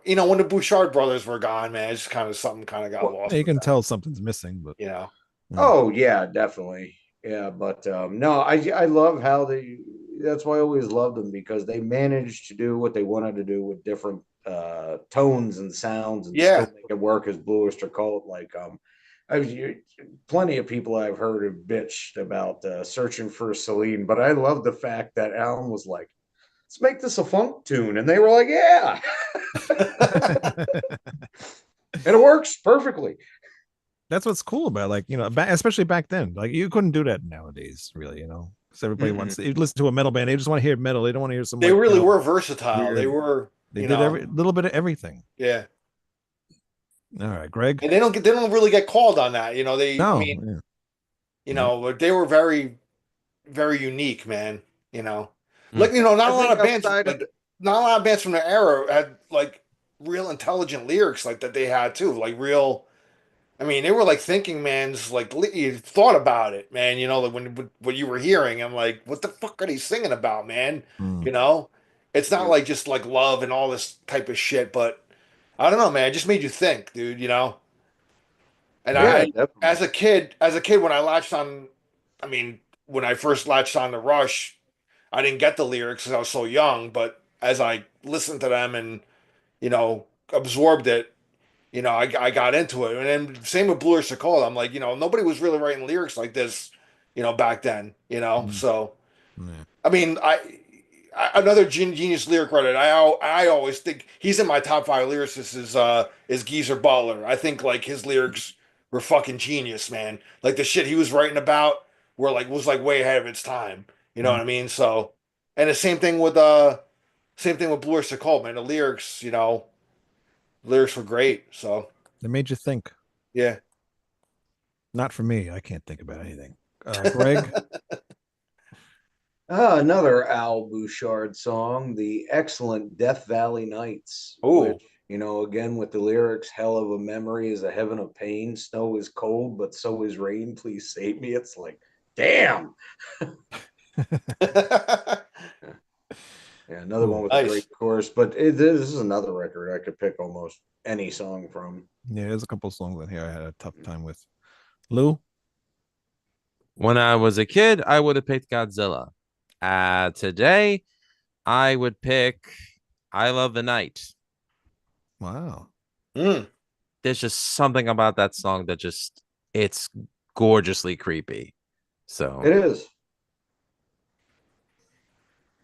you know, when the Bouchard brothers were gone, man, it's kind of something kind of got lost. You with can that, tell something's missing, but you know. Oh yeah, definitely. Yeah, but no, I love how that's why I always loved them because they managed to do what they wanted to do with different tones and sounds and Yeah. still make it work as Blue Oyster Cult. Like plenty of people I've heard have bitched about searching for Celine, but I love the fact that Alan was like, let's make this a funk tune, and they were like, yeah. And it works perfectly. that's what's cool about, like, you know, especially back then. Like, you couldn't do that nowadays, really, you know, because everybody wants to listen to a metal band. They just want to hear metal. They don't want to hear some. They like, really you know, were versatile. weird- They were. They you did know, every little bit of everything. Yeah. All right, Greg. And they don't really get called on that. You know, No, I mean, yeah. you know, but they were very, very unique, man. You know, Mm. like, you know, not I a lot think of bands, outside of- like, not a lot of bands from their era had like real intelligent lyrics like that they had too. Like real, I mean, they were like thinking man's, like you thought about it, man. You know, like when what you were hearing, I'm like, what the fuck are they singing about, man? Mm. You know, it's not like just like love and all this type of shit, but I don't know, man. It just made you think, dude. And Yeah, I, definitely. as a kid, when I latched on, I mean, when I first latched on to Rush, I didn't get the lyrics because I was so young. But as I listened to them and absorbed it, I got into it. And then same with Blue Oyster Cult. I'm like, nobody was really writing lyrics like this, back then. Mm, So yeah. I mean, another genius lyric writer. I always think he's in my top five lyricists is Geezer Butler. I think like his lyrics were fucking genius, man. Like the shit he was writing about was like way ahead of its time. You know Mm. what I mean? So, and the same thing with Blue Oyster Cult, man. The lyrics, lyrics were great. So It made you think. yeah. Not for me. I can't think about anything. Greg. Another Al Bouchard song, the excellent Death Valley Nights, Oh, which, again with the lyrics, hell of a memory is a heaven of pain. Snow is cold, but so is rain. Please save me. It's like, damn. Yeah, another one Cool. with a great nice. chorus, but this is another record I could pick almost any song from. Yeah, there's a couple of songs in here I had a tough time with. Lou. When I was a kid, I would have picked Godzilla. Today, I would pick I Love the Night. Wow. Mm. There's just something about that song that just it's gorgeously creepy. So It is.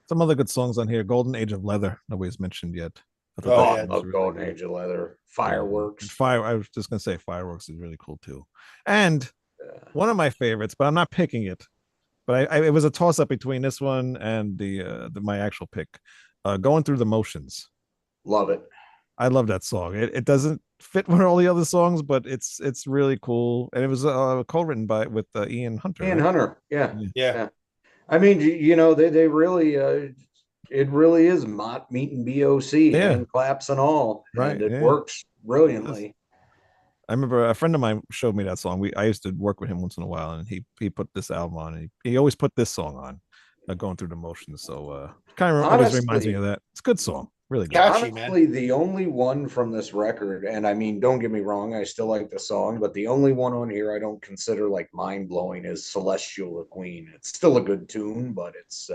Some other good songs on here. Golden Age of Leather. Nobody's mentioned yet. I thought Oh that Oh, I yeah. song was love really Golden good. Age of Leather. And Fireworks. Fire. I was just gonna say Fireworks is really cool too. And Yeah. one of my favorites, but I'm not picking it. But it was a toss up between this one and my actual pick. Going through the motions. Love it. I love that song. It doesn't fit with all the other songs, but it's really cool. And it was co-written by with Ian Hunter, Ian right? Hunter. Yeah. Yeah. Yeah. Yeah. I mean, they really, it really is Mott meeting BOC, Yeah, hand claps and all, and right. it Yeah. works brilliantly. I remember a friend of mine showed me that song. I used to work with him once in a while, and he put this album on. And he always put this song on, going through the motions. So kind of always reminds me Honestly, of that. It's a good song, really good. Catchy, man. honestly, the only one from this record, and I mean, don't get me wrong, I still like the song, but the only one on here I don't consider like mind blowing is Celestial the Queen. It's still a good tune, but it's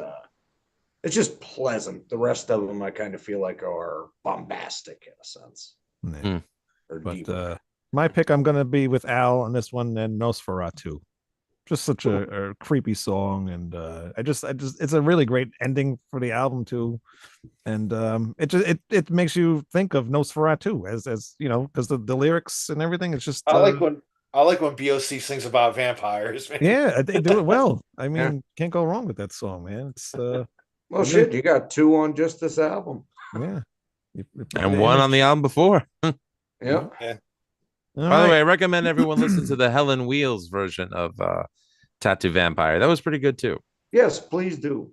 just pleasant. The rest of them I kind of feel like are bombastic in a sense, Yeah. Mm. or But deeper. my pick, I'm gonna be with Al on this one and Nosferatu. Just such a creepy song, and I just it's a really great ending for the album too. And it makes you think of Nosferatu as because the lyrics and everything. It's just I like when I like when BOC sings about vampires, man. yeah, they do it well. I Yeah. mean, can't go wrong with that song, man. It's Well, really shit, you got two on just this album. yeah. You put and the one on the image. album before. Yep. Yeah. All By the way, right. I recommend everyone listen to the Helen Wheels version of Tattoo Vampire. That was pretty good too. Yes, please do.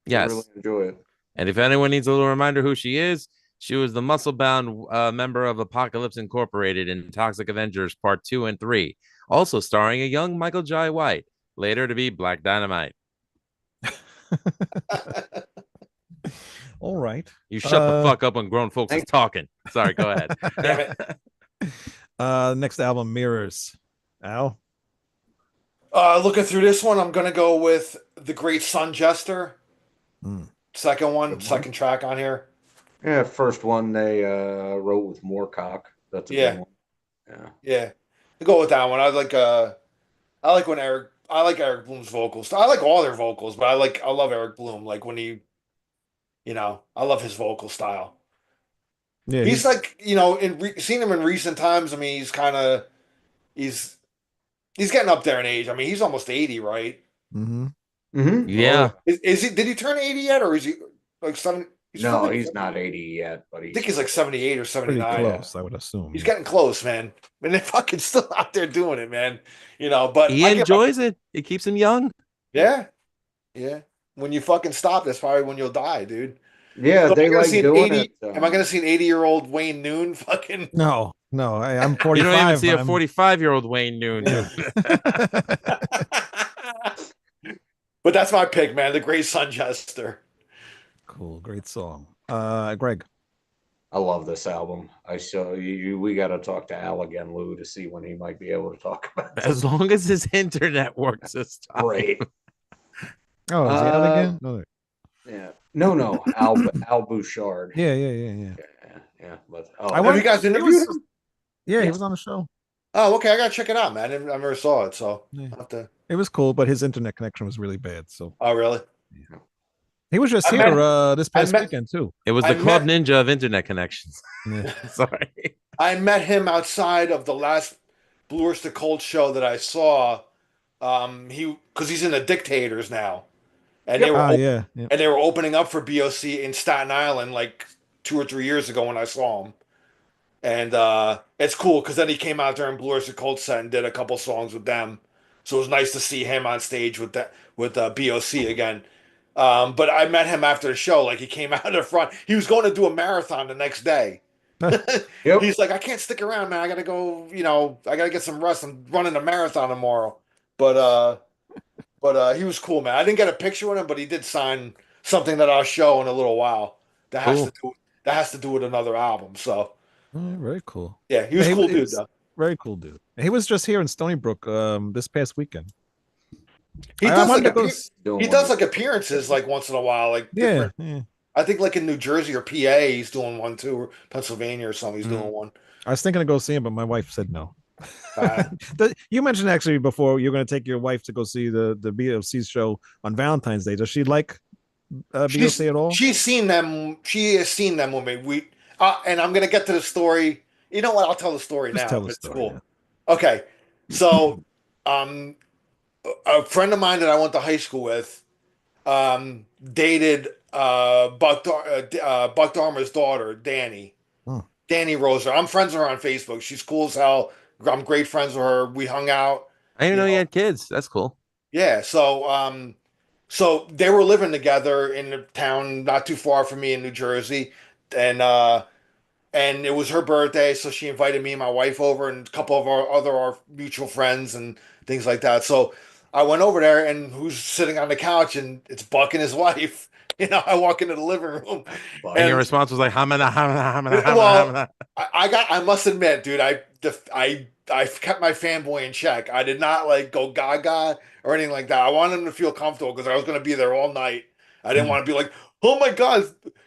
I really Yes. enjoy it. And if anyone needs a little reminder who she was the muscle bound member of Apocalypse Incorporated in Toxic Avengers Part 2 and 3, also starring a young Michael Jai White, later to be Black Dynamite. All right. You shut the fuck up when grown folks is talking. Sorry, go ahead. Damn it. Next album, Mirrors. Al. Looking through this one, I'm gonna go with The Great Sun Jester. Mm. Second one, Good one. second track on here. Yeah, first one they wrote with Moorcock. That's a Yeah. good one. Yeah. Yeah. I go with that one. I like when I like Eric Bloom's vocals. I like all their vocals, but I love Eric Bloom. Like when I love his vocal style. Yeah, He's like, seeing him in recent times, I mean, he's he's getting up there in age. I mean, he's almost 80, right? mm-hmm. Mm-hmm. Yeah. Is he did he turn 80 yet, or is he like 7? No, he's not 80 yet, but I he's think he's like 78 or Pretty 79. close, I would assume. He's getting close, man. And they're fucking still out there doing it, man. But He I give up. enjoys it. It keeps him young. Yeah. Yeah. When you fucking stop, that's probably when you'll die, dude. yeah, So they like doing it. am I gonna see an 80-year-old Wayne Noon fucking No, I'm 45. You don't even see a I'm- 45-year-old Wayne Noon. Yeah. But that's my pick, man. The Great Sun Jester. Cool, great song. Greg. I love this album. I show you. We got to talk to Al again, Lou, to see when he might be able to talk about this. As long as his internet works this time. Right. Oh, is he out again? No. Yeah. No. Al Bouchard. Yeah. Yeah. But I Have went- you guys he interviewed was- him? Yeah, he Yeah. was on the show. Oh, okay. I gotta check it out, man. I never saw it, so Yeah. I'll have to. It was cool, but his internet connection was really bad. So Oh, really? he was just I here met- this I past met- weekend too. It was I the Club met- Ninja of internet connections. Yeah. Sorry. I met him outside of the last Blue Oyster Cult show that I saw. Because he's in the Dictators now, and Yeah. and they were opening up for BOC in Staten Island like 2 or 3 years ago when I saw him. And it's cool because then he came out there in Blue Oyster Cult set and did a couple songs with them. So it was nice to see him on stage with BOC again. But I met him after the show. Like he came out in the front. He was going to do a marathon the next day. Yep. He's like, I can't stick around, man. I gotta go. I gotta get some rest. I'm running a marathon tomorrow. But he was cool, man. I didn't get a picture with him, but he did sign something that I'll show in a little while. That has to do with another album. So Very cool. yeah, he was Yeah, cool he dude was- though. Very cool dude. He was just here in Stony Brook this past weekend. He I does wanted like to go he does like appearances like once in a while, like Yeah, different. I think like in New Jersey or PA, he's doing one too, or Pennsylvania or something. He's doing one. I was thinking to go see him, but my wife said no. Uh, You mentioned actually before you're going to take your wife to go see the BOC show on Valentine's Day. Does she like BOC at all? She's seen them. She has seen them with me. And I'm gonna get to the story. You know what? I'll tell the story Just now. tell the It's story, cool. yeah. Okay, so a friend of mine that I went to high school with dated Buck Dharma's daughter, Danny. Oh. Danny Roser. I'm friends with her on Facebook. She's cool as hell. I'm great friends with her. We hung out. I didn't know You you know. had kids. That's cool. Yeah, so they were living together in a town not too far from me in New Jersey, and it was her birthday, so she invited me and my wife over and a couple of our mutual friends and things like that. So I went over there, and who's sitting on the couch, and it's Buck and his wife. I walk into the living room, And your response was like, hamana, hamana, hamana, hamana, Well, hamana. I must admit, dude, I kept my fanboy in check. I did not like go gaga or anything like that. I wanted him to feel comfortable because I was going to be there all night. I didn't want to be like, oh my God,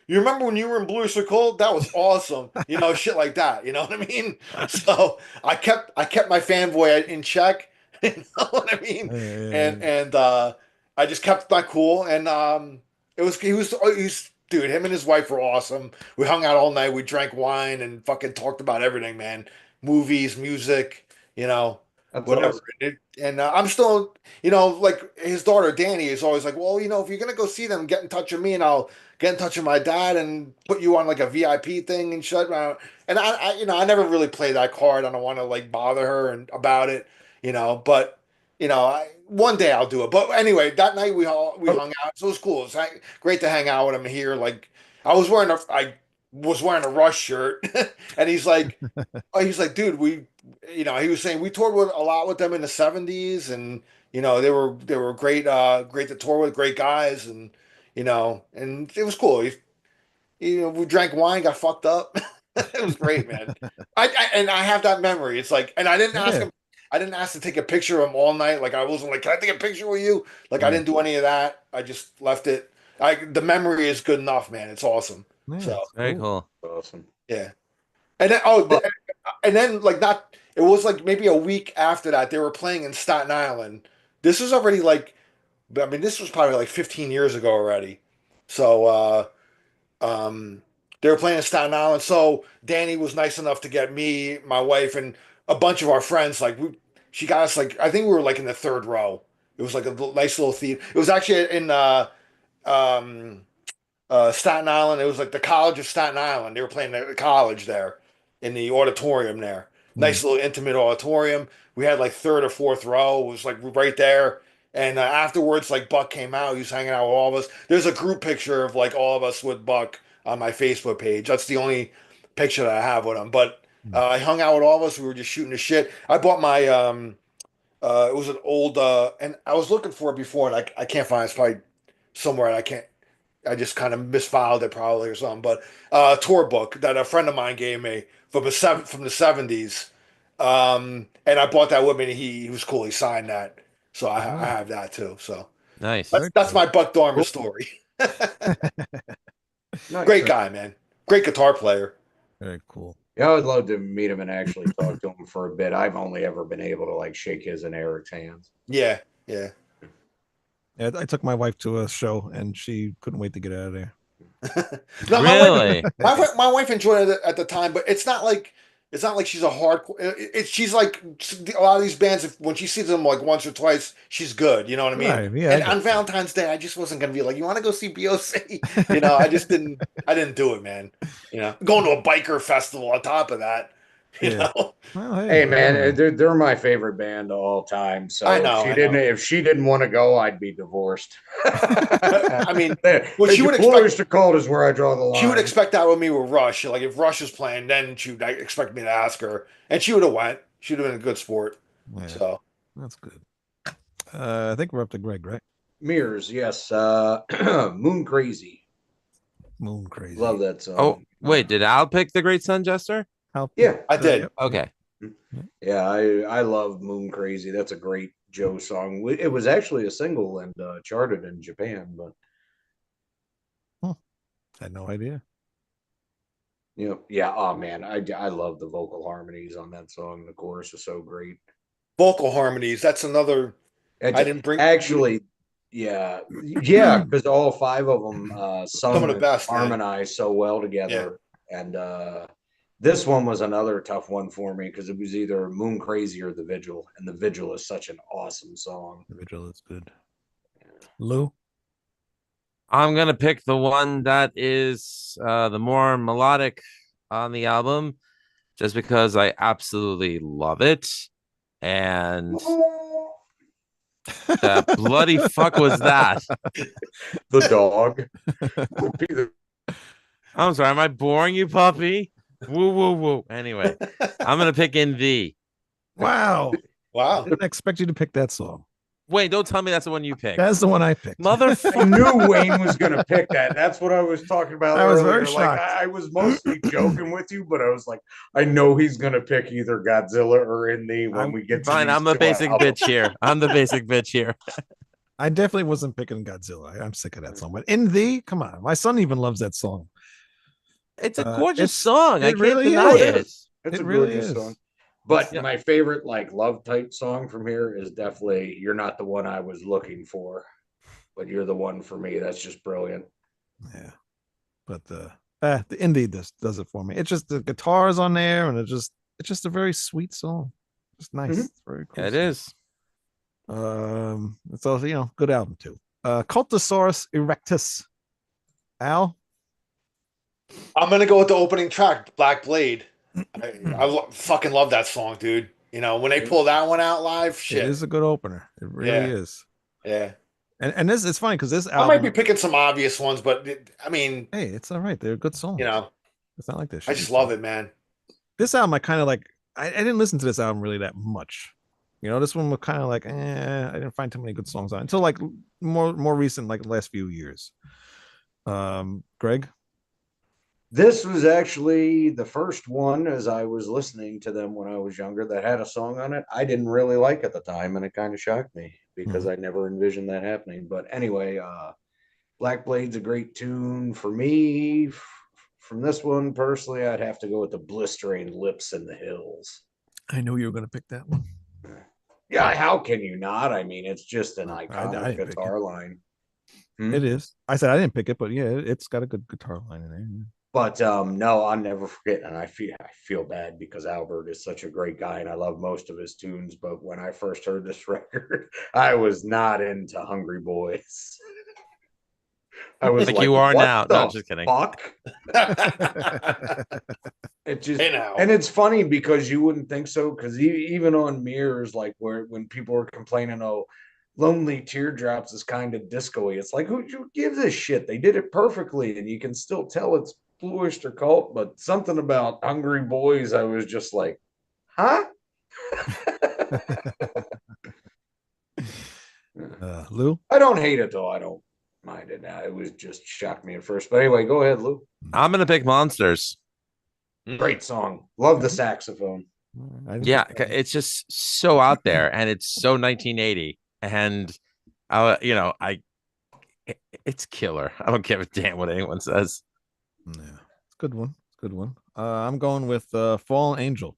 you remember when you were in Blue Oyster Cult? That was awesome. Shit like that. You know what I mean? So I kept my fanboy in check. You know what I mean? And I just kept my cool. And dude, him and his wife were awesome. We hung out all night. We drank wine and fucking talked about everything, man. Movies, music, That's whatever. awesome. And I'm still, like his daughter Danny is always like, well, if you're gonna go see them, get in touch with me, and I'll get in touch with my dad and put you on like a VIP thing and shut down. And I never really play that card. I don't want to like bother her and about it, But one day I'll do it. But anyway, that night we hung out, so it was cool. It was great to hang out with him here. Like I was wearing a Rush shirt, and he's like, dude, he was saying we toured a lot with them in the '70s, and they were great, great to tour with, great guys, and and it was cool. We drank wine, got fucked up. It was great, man. I have that memory. It's like, and I didn't ask him. I didn't ask to take a picture of him all night. Like I wasn't like, can I take a picture with you? Like I didn't do any of that. I just left it. The memory is good enough, man. It's awesome. Yeah, So Very cool. Awesome. yeah. And then like not. It was like maybe a week after that they were playing in Staten Island. This was already like, I mean, this was probably like 15 years ago already. So they were playing in Staten Island. So Danny was nice enough to get me, my wife, and a bunch of our friends. Like she got us like I think we were like in the third row. It was like a nice little theater. It was actually in Staten Island. It was like the College of Staten Island. They were playing at the college there in the auditorium there. Nice little intimate auditorium. We had like third or fourth row. It was like right there. And afterwards, like Buck came out. He was hanging out with all of us. There's a group picture of like all of us with Buck on my Facebook page. That's the only picture that I have with him. But I hung out with all of us. We were just shooting the shit. I bought my it was an old and I was looking for it before and I can't find it. It's probably somewhere and I can't. I just kind of misfiled it probably or something. But tour book that a friend of mine gave me from the '70s, and I bought that with me. And he was cool. He signed that, so I have that too. So Nice. that's my Buck Dharma Cool. story. Nice. Great guy, man. Great guitar player. Very cool. Yeah, I would love to meet him and actually talk to him for a bit. I've only ever been able to like shake his and Eric's hands. Yeah, yeah. Yeah, I took my wife to a show and she couldn't wait to get out of there. No, Really? my wife enjoyed it at the time, but it's not like she's a hardcore. She's like a lot of these bands. When she sees them like once or twice, she's good. You know what I mean? Right, yeah, I And get on that. Valentine's Day, I just wasn't gonna be like, "You want to go see BOC?" You know, I just didn't. I didn't do it, man. You know, going to a biker festival on top of that. You Yeah. know, Well, Hey I man, don't know. they're my favorite band of all time. So I know, if she didn't want to go, I'd be divorced. I mean, Hey, well, she would Blue expect Oyster Cult is where I draw the line. she would expect that with me with Rush. Like if Rush was playing, then she would expect me to ask her, and she would have went. She would have been a good sport. Yeah, So. that's good. I think we're up to Greg, right? Mirrors, yes. Moon Crazy. Moon Crazy. Love that song. Oh, wait, did Al pick The Great Sun Jester? Yeah, I did. Yep. Okay. yeah. I love Moon Crazy. That's a great Joe song. It was actually a single and charted in Japan, but Had no idea. you know, yeah. Oh man, I love the vocal harmonies on that song. The chorus is so great. Vocal harmonies. That's another. I didn't bring Actually, yeah, because all five of them sung Some of the and best, man. harmonized so well together. And this one was another tough one for me because it was either Moon Crazy or The Vigil, and The Vigil is such an awesome song. The Vigil is good. Lou? I'm gonna pick the one that is the more melodic on the album, just because I absolutely love it. And the bloody fuck was that? The dog. I'm sorry, am I boring you, puppy? Woo woo woo. Anyway, I'm gonna pick In Thee. Wow. Wow. Didn't expect you to pick that song. Wait, don't tell me that's the one you picked. That's the one I picked. I Motherfucker. knew Wayne was going to pick that. That's what I was talking about. I was earlier. very Like, shocked. I was mostly joking with you, but I was like, I know he's going to pick either Godzilla or In Thee when we get to Fine, these I'm the two basic albums. bitch here. I'm the basic bitch here. I definitely wasn't picking Godzilla. I'm sick of that song. But In Thee, come on. My son even loves that song. It's a Uh, gorgeous it's- song. I it can't really deny is. it. It's It a really gorgeous is. song. But Yeah. my favorite like love type song from here is definitely You're Not the One I Was Looking For, but You're the One for Me. That's just brilliant. Yeah. But the In Thee does it for me. It's just the guitars on there, and it's just a very sweet song. It's nice. Mhm. It's very cool. Yeah, it song. is. It's also, good album too. Cultosaurus Erectus. Al? I'm gonna go with the opening track, Black Blade. Fucking love that song, dude. You know, when they pull that one out live, shit. It is a good opener. It really Yeah. is. Yeah. And this it's funny because this I might be album, picking some obvious ones, but I mean, hey, it's all right. They're good songs. you know, It's not like this. I just love it, man. This album, I kind of like. I didn't listen to this album really that much. This one was kind of like, I didn't find too many good songs on it until like more recent, like the last few years. Greg? This was actually the first one as I was listening to them when I was younger that had a song on it I didn't really like at the time, and it kind of shocked me because I never envisioned that happening. But anyway, Black Blade's a great tune for me. From this one, personally, I'd have to go with the Blistering Lips in the Hills. I knew you were going to pick that one. Yeah, how can you not? I mean, it's just an I iconic didn't pick guitar line. It is. I said I didn't pick it, but yeah, it's got a good guitar line in there. But no, I'll never forget. And I feel bad because Albert is such a great guy and I love most of his tunes. But when I first heard this record, I was not into Hungry Boys. I was Like like, you are what now. the No, I'm just kidding. fuck? It just Hey now. and it's funny because you wouldn't think so because even on Mirrors, like when people were complaining, oh, Lonely Teardrops is kind of disco-y. It's like, who gives a shit? They did it perfectly, and you can still tell it's Blue Oyster Cult, but something about Hungry Boys, I was just like, huh? Lou? I don't hate it though. I don't. I did not. It was just shocked me at first. But anyway, go ahead, Lou. I'm gonna pick Monsters. Great song. Love the saxophone. Yeah, it's just so out there, and it's so 1980, and it's killer. I don't give a damn what anyone says. Yeah, it's a good one. It's a good one. I'm going with Fallen Angel.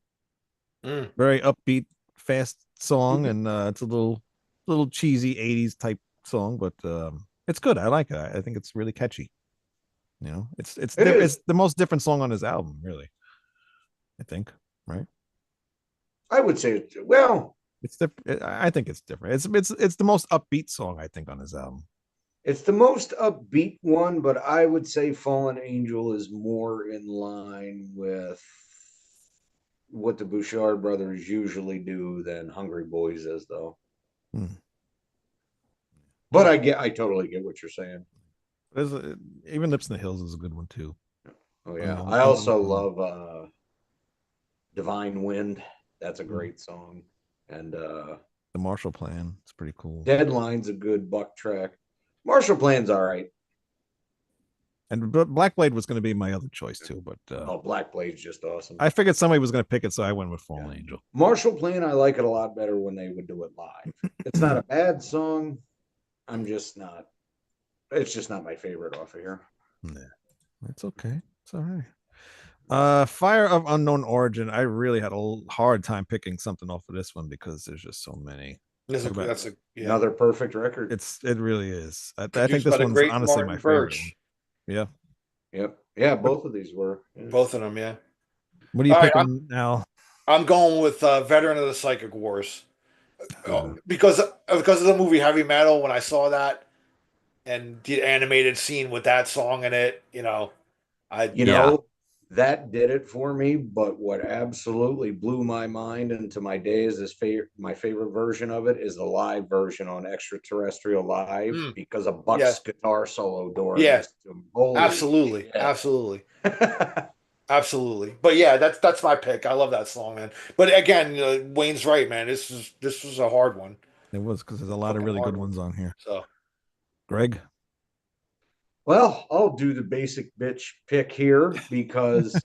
Very upbeat, fast song, and it's a little cheesy 80s type song, but it's good. I like it. I think it's really catchy. You know, it's the most different song on his album, really. I think, right? I would say, well, it's different. I think it's different. It's the most upbeat song, I think, on his album. it's the most upbeat one, but I would say Fallen Angel is more in line with what the Bouchard brothers usually do than Hungry Boys is, though. But I totally get what you're saying. Even Lips in the Hills is a good one too. Oh yeah, I also love Divine Wind. That's a great song. And the Marshall Plan, it's pretty cool. Deadline's a good Buck track. Marshall Plan's all right. And Black Blade was going to be my other choice too, but Black Blade's just awesome. I figured somebody was going to pick it, so I went with Fallen Angel. Marshall Plan, I like it a lot better when they would do it live. It's not a bad song. It's just not my favorite off of here. Yeah, that's okay. It's all right. Fire of Unknown Origin. I really had a hard time picking something off of this one because there's just so many. That's another perfect record. It really is. I think this one's honestly my favorite. Yeah. Yep. Yeah, both of these were. Yeah. Both of them, yeah. What are you picking now? I'm going with Veteran of the Psychic Wars. Because of the movie Heavy Metal, when I saw that and the animated scene with that song in it, that did it for me. But what absolutely blew my mind into my days is my favorite version of it is the live version on Extraterrestrial Live because of Buck's guitar solo door. Yeah, absolutely. Absolutely. But yeah, that's my pick. I love that song, man. But again, Wayne's right, man. This was a hard one. It was because there's a lot of really good ones on here. So, Greg. Well, I'll do the basic bitch pick here because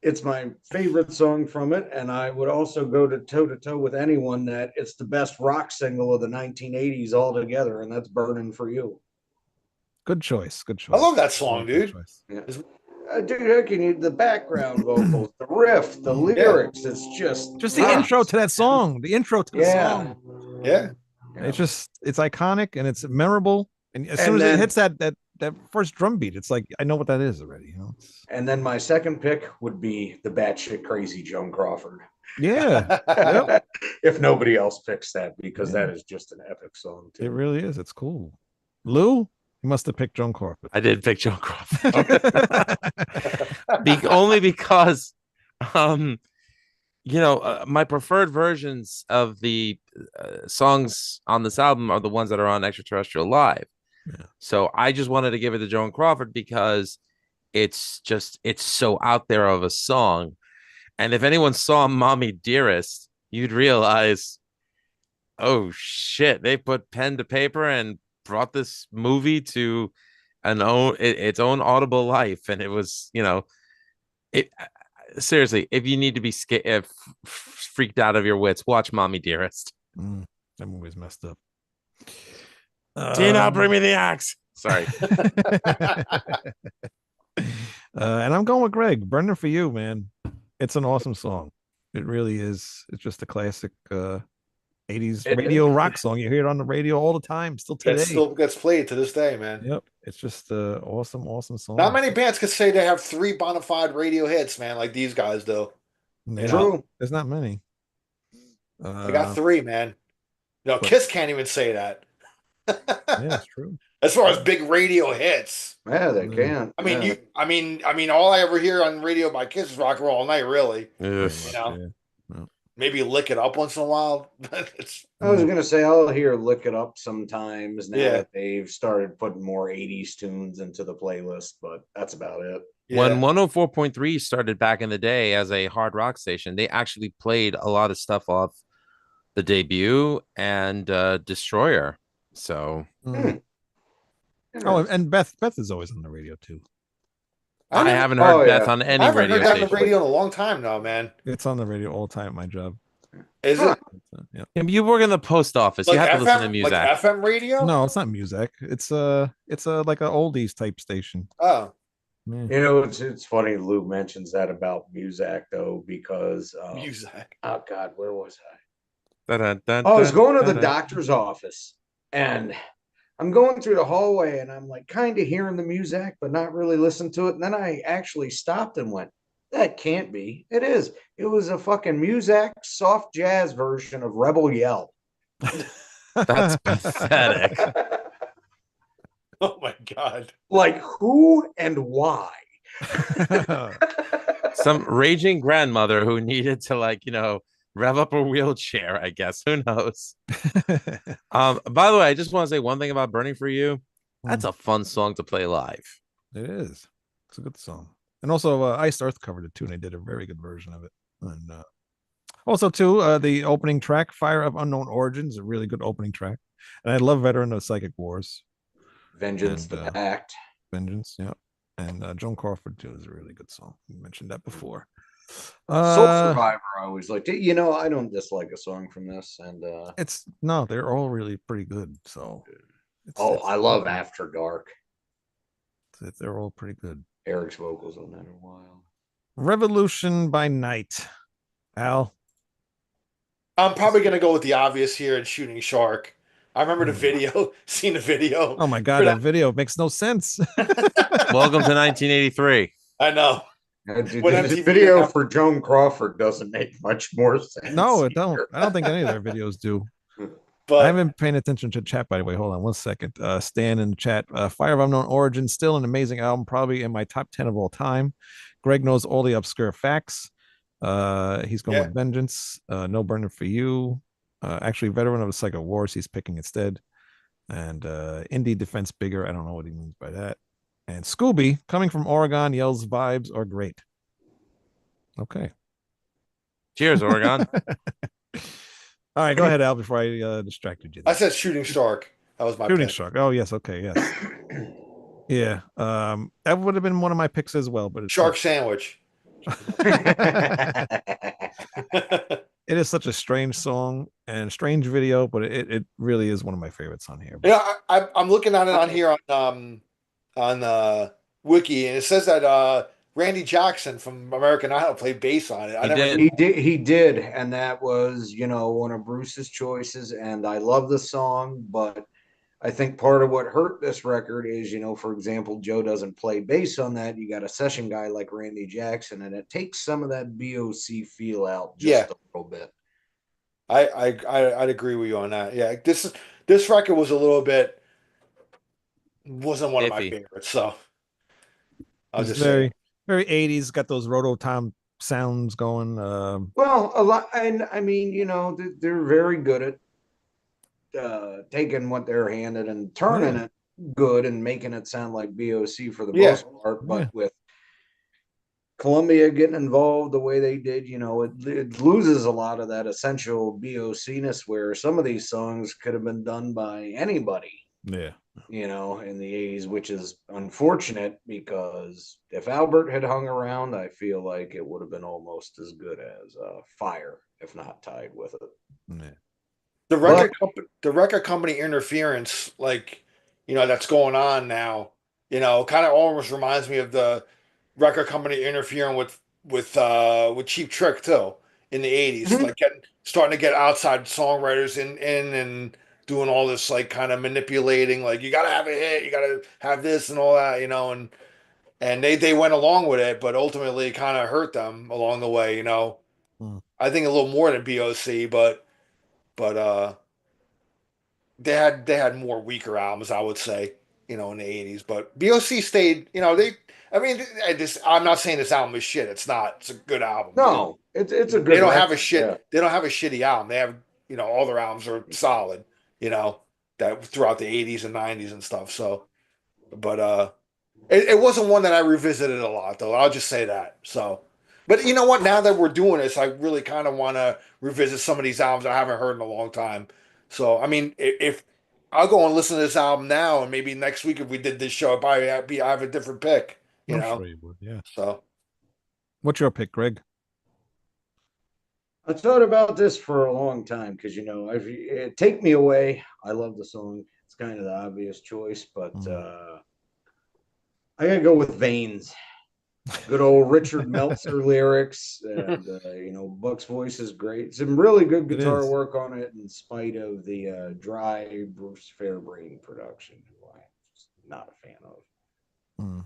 it's my favorite song from it, and I would also go to toe with anyone that it's the best rock single of the 1980s altogether, and that's "Burning for You." Good choice. Good choice. I love that song, dude. Yeah. Dude, heck, you need the background vocals, the riff, the lyrics. It's just the intro to that song. The intro to the song. Yeah. It's iconic and it's memorable. And as soon as it hits that first drum beat, it's like I know what that is already. You know. And then my second pick would be the batshit crazy Joan Crawford. Yeah. Yep. If nobody else picks that, because that is just an epic song too. It really is. It's cool. Lou? You must have picked Joan Crawford. I did pick Joan Crawford. Only because, my preferred versions of the songs on this album are the ones that are on Extraterrestrial Live. Yeah. So I just wanted to give it to Joan Crawford because it's so out there of a song. And if anyone saw Mommy Dearest, you'd realize, oh shit, they put pen to paper and brought this movie to its own audible life. And it was, seriously, if you need to be freaked out of your wits, watch Mommy Dearest. That movie's messed up. Tina, bring me the axe. Sorry. And I'm going with Greg. Burning for You, man. It's an awesome song. It really is. It's just a classic 80s radio rock song. You hear it on the radio all the time, still today. It still gets played to this day, man. Yep. It's just an awesome song. Not many bands could say they have 3 bona fide radio hits, man, like these guys do. True. There's not many. I got 3, man. Kiss can't even say that. Yeah, it's true. As far as big radio hits. Yeah, they can. I mean, all I ever hear on radio by Kiss is Rock and Roll All Night, really. Maybe Lick It Up once in a while. I was going to say, I'll hear Lick It Up sometimes now that they've started putting more 80s tunes into the playlist, but that's about it. Yeah. When 104.3 started back in the day as a hard rock station, they actually played a lot of stuff off the Debut and Destroyer. So Oh, and Beth is always on the radio too. I never- haven't heard Oh, Beth yeah. on I any haven't radio heard that on the station. radio in a long time now, man. It's on the radio all the time at my job. Is Huh. it Yeah. Yeah, you work in the post office. You like have to listen to FM, music. like FM radio? No, it's not music. It's a like a oldies type station. Oh, Yeah. You know, it's funny Lou mentions that about Muzak though, because music. oh God, where was I? Dun, dun, Oh, I was dun, going to the dun, dun. doctor's office and I'm going through the hallway and I'm like kind of hearing the music, but not really listening to it. And then I actually stopped and went, that can't be. It is. It was a fucking Muzak soft jazz version of Rebel Yell. That's pathetic. Oh my god. Like who and why? Some raging grandmother who needed to, like, rev up a wheelchair, I guess. Who knows? By the way, I just want to say one thing about Burning for You. That's a fun song to play live. It is. It's a good song. And also, Iced Earth covered it too, and they did a very good version of it. And also, too, the opening track, Fire of Unknown Origins, a really good opening track. And I love Veteran of Psychic Wars. Vengeance And, the Pact. Vengeance, yeah. And Joan Crawford, too, is a really good song. You mentioned that before. Soul Survivor, I always liked it. You know, I don't dislike a song from this. And No, they're all really pretty good. So, I love After Dark. They're all pretty good. Eric's vocals on that are wild. Revolution by Night. Al. I'm probably gonna go with the obvious here and Shooting Shark. I remember the video, seen the video. Oh my God, that video makes no sense. Welcome to 1983. I know. The When MTV video announced- for Joan Crawford doesn't make much more sense. No, it don't. either. I don't think any of their videos do. But I haven't been paying attention to chat, by the way. Hold on one second. Stan in the chat. Fire of Unknown Origin, still an amazing album, probably in my top 10 of all time. Greg knows all the obscure facts. He's going with Vengeance. No Burner for You. Actually, Veteran of the Psycho Wars, he's picking instead. And Indie Defense Bigger. I don't know what he means by that. And Scooby, coming from Oregon, yells vibes are great. Okay. Cheers, Oregon. All right, go ahead, Al, before I distracted you. I said Shooting Shark. That was my Shooting pick. Shark. Oh, yes. Okay. Yes. Yeah. That would have been one of my picks as well, but it's Shark Sandwich. it is such a strange song and strange video, but it really is one of my favorites on here. Yeah, I'm looking at it on here on Wiki, and it says that Randy Jackson from American Idol played bass on it. I He never did. He did, and that was, you know, one of Bruce's choices. And I love the song, but I think part of what hurt this record is, you know, for example, Joe doesn't play bass on that. You got a session guy like Randy Jackson, and it takes some of that BOC feel out just a little bit. I'd agree with you on that. Yeah, this record was a little bit wasn't one of my Iffy. favorites. So I'll It's just very, say very 80s, got those roto tom sounds going. Well, a lot, and I mean, you know, they're very good at taking what they're handed and turning it good and making it sound like BOC for the most part. But with Columbia getting involved the way they did, you know, it loses a lot of that essential BOC-ness where some of these songs could have been done by anybody. Yeah. You know, in the 80s, which is unfortunate because if Albert had hung around, I feel like it would have been almost as good as Fire, if not tied with it. Yeah. the record company interference, like, you know, that's going on now, you know, kind of almost reminds me of the record company interfering with Cheap Trick too in the 80s, like starting to get outside songwriters in and doing all this, like, kind of manipulating, like, you gotta have a hit, you gotta have this and all that, you know, and they went along with it, but ultimately kind of hurt them along the way, you know. I think a little more than BOC, but they had more weaker albums, I would say, you know, in the 80s. But BOC stayed, you know, I'm not saying this album is shit. It's not. It's a good album. No, it's a good. They don't have a record, shit. yeah. They don't have a shitty album. They have, you know, all their albums are solid, you know, that throughout the 80s and 90s and stuff. So, but it wasn't one that I revisited a lot, though. I'll just say that. So, but you know what? Now that we're doing this, I really kind of want to revisit some of these albums I haven't heard in a long time. So, I mean, if I'll go and listen to this album now, and maybe next week if we did this show, I have a different pick. You I'm know, sure you would. Yeah. so What's your pick, Greg? I thought about this for a long time because Take Me Away. I love the song. It's kind of the obvious choice, but I gotta go with Veins. Good old Richard Meltzer lyrics, and Buck's voice is great. Some really good It guitar is. work on it, in spite of the dry Bruce Fairbrain production, who I'm just not a fan of. Mm.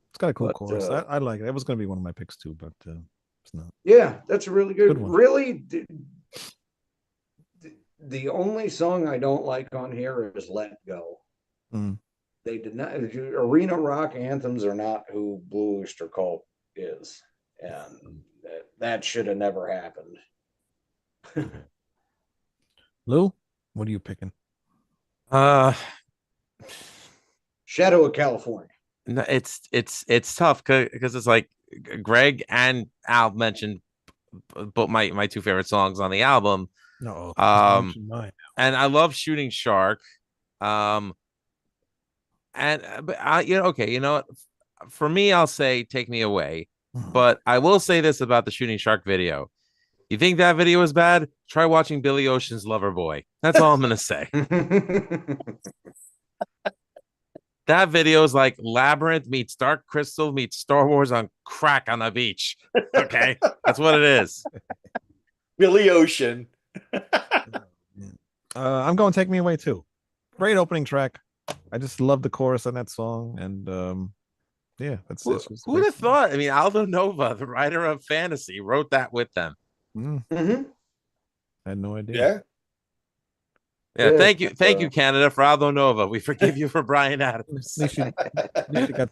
It's got a cool But, chorus. I like it. It was going to be one of my picks too, but it's not. Yeah, that's a really Good good. one. Really, the only song I don't like on here is "Let Go." Mm. They did not. Arena rock anthems are not who Blue Oyster Cult is, and that should have never happened. Lou, what are you picking? Shadow of California. No, it's tough because it's like Greg and Al mentioned, but my two favorite songs on the album. No, mine. And I love Shooting Shark. And but okay, you know what? For me, I'll say Take Me Away. But I will say this about the Shooting Shark video. You think that video is bad? Try watching Billy Ocean's Loverboy. That's all I'm gonna say. That video is like Labyrinth meets Dark Crystal meets Star Wars on crack on a beach. Okay, that's what it is. Billy Ocean. I'm going to Take Me Away too. Great opening track. I just love the chorus on that song, and yeah, that's who would have thought? I mean, Aldo Nova, the writer of Fantasy, wrote that with them. Mm-hmm. I had no idea. Yeah. Thank you, Canada, for Aldo Nova. We forgive you for Bryan Adams. At least you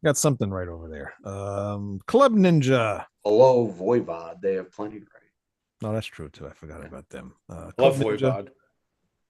got something right over there. Club Ninja. Hello, Voivod. They have plenty right. No, that's true too. I forgot about them. Love Voivod.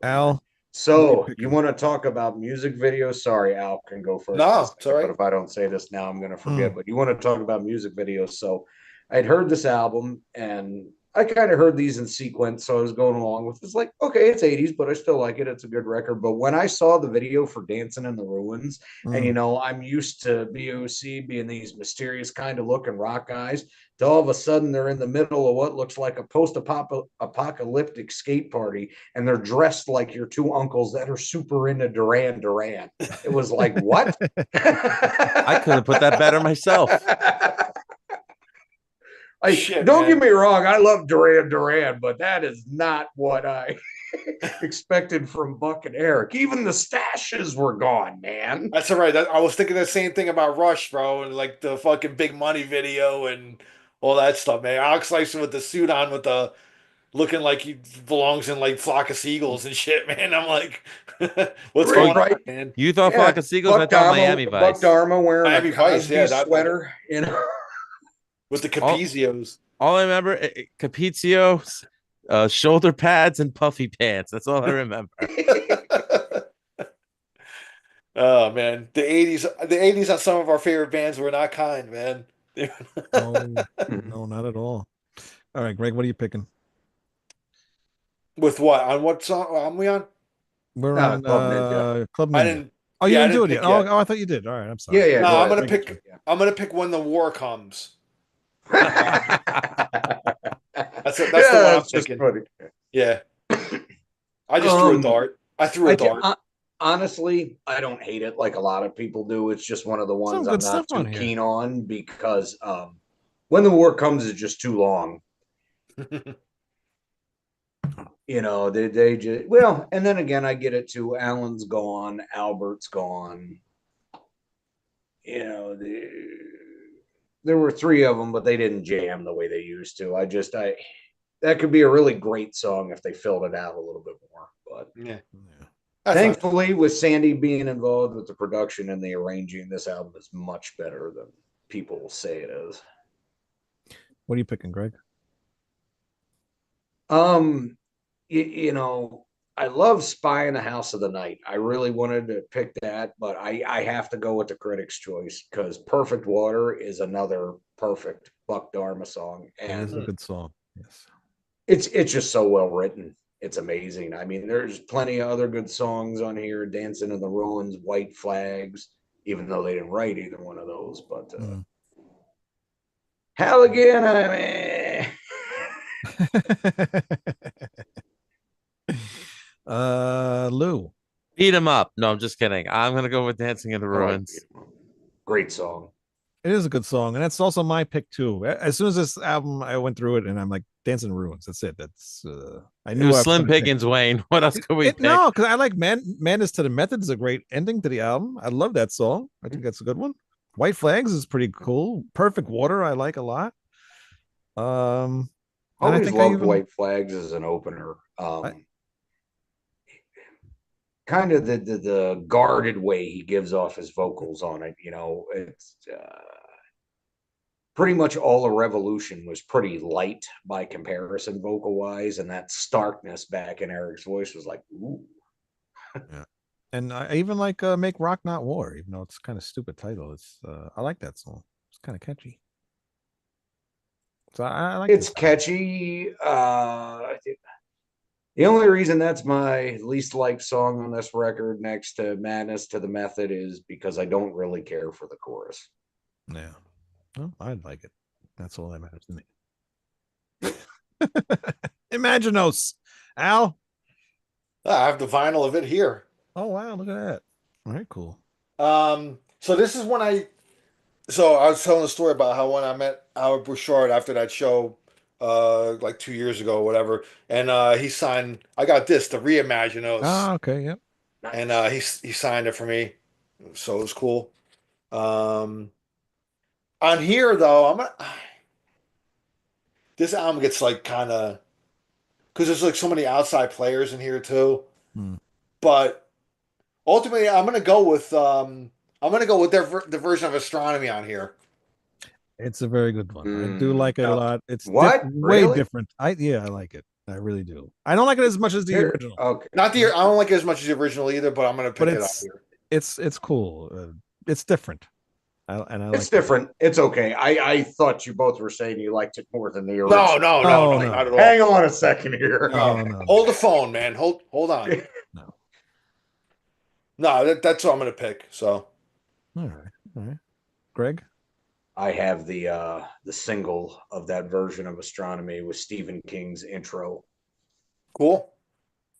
Al. So you want to talk about music videos? Sorry, Al can go first. No, sorry. But if I don't say this now, I'm going to forget. But you want to talk about music videos? So I'd heard this album, and I kind of heard these in sequence, so I was going along with it. It's like, okay, it's 80s, but I still like it. It's a good record. But when I saw the video for Dancing in the Ruins, and I'm used to BOC being these mysterious kind of looking rock guys, to all of a sudden they're in the middle of what looks like a post-apocalyptic skate party, and they're dressed like your two uncles that are super into Duran Duran. It was like, what? I could have put that better myself. Don't get me wrong, I love Duran Duran, but that is not what I expected from Buck and Eric. Even the stashes were gone, man. That's all right. I was thinking the same thing about Rush, bro, and like the fucking Big Money video and all that stuff, man. Alex Lifeson with the suit on, with the looking like he belongs in like Flock of Seagulls and shit, man. I'm like, what's going on, man? You thought Flock of Seagulls? I thought Miami Vice. Buck Dharma wearing Miami a Vice, Cosby sweater, with the Capizios. All I remember, Capizios, shoulder pads, and puffy pants. That's all I remember. Oh man, the '80s on some of our favorite bands were not kind, man. No, not at all. All right, Greg, what are you picking? With what? On what song are we on? We're on Club Ninja. Club Ninja. I didn't. Oh, you didn't do it yet. Oh, I thought you did. All right, I'm sorry. Yeah. No, I'm gonna pick. I'm gonna pick When the War Comes. That's the one I'm thinking. Funny. Yeah. I just threw a dart. I threw a dart. Honestly, I don't hate it like a lot of people do. It's just one of the ones I'm not too keen on because When the War Comes is just too long. They just, well, and then again, I get it too. Alan's gone, Albert's gone. There were three of them, but they didn't jam the way they used to. That could be a really great song if they filled it out a little bit more. But yeah. Thankfully, with Sandy being involved with the production and the arranging, this album is much better than people will say it is. What are you picking, Greg? I love Spy in the House of the Night. I really wanted to pick that, but I have to go with the Critics' Choice because Perfect Water is another perfect Buck Dharma song. And it's a good song. Yes. It's just so well written. it's amazing. I mean, there's plenty of other good songs on here. Dancing in the Ruins, White Flags, even though they didn't write either one of those. But Mm. Halligan, I Lou. Beat him up. No, I'm just kidding. I'm gonna go with Dancing in the Ruins. great song. It is a good song, and that's also my pick too. As soon as this album, I went through it, and I'm like, "Dancing in Ruins." That's it. That's I It knew was I was Slim gonna pick. Pickens, Wayne. What else could we pick? No, because I like Madness to the Method is a great ending to the album. I love that song. I think that's a good one. White Flags is pretty cool. Perfect Water I like a lot. And I Always think I loved even White Flags as an opener. I, Kind of the guarded way he gives off his vocals on it. It's pretty much all a Revolution was pretty light by comparison vocal wise, and that starkness back in Eric's voice was like, ooh. yeah. And I even like Make Rock Not War, even though it's kind of stupid title. It's I like that song. It's kind of catchy. So I like It's this. catchy. The only reason that's my least liked song on this record, next to Madness to the Method, is because I don't really care for the chorus. Yeah. Well, I'd like it. That's all that matters to me. Imaginos. Al. I have the vinyl of it here. Oh wow, look at that. All right, cool. So this is when I was telling a story about how when I met Howard Bouchard after that show, like 2 years ago or whatever, and he signed. I got this, the Reimaginos, Ah, okay, yep. and he signed it for me, so it was cool. Um, on here though, this album gets like kind of because there's like so many outside players in here too, Hmm. but ultimately I'm gonna go with the version of Astronomy on here. It's a very good one. I do like it a No. lot. It's What? way Really? different. I like it. I really do. I don't like it as much as the Here. original, Okay. Not the I don't like it as much as the original either, but I'm gonna but pick it up here. it's cool. It's different. And I It's like that. different. It's okay. I thought you both were saying you liked it more than the No, original. no, no, Oh no, no, not at all. Hang on a second here. no, no, Hold the phone, man. Hold on. no. No, that's what I'm gonna pick. So All right, all right. Greg. I have the single of that version of Astronomy with Stephen King's intro. cool.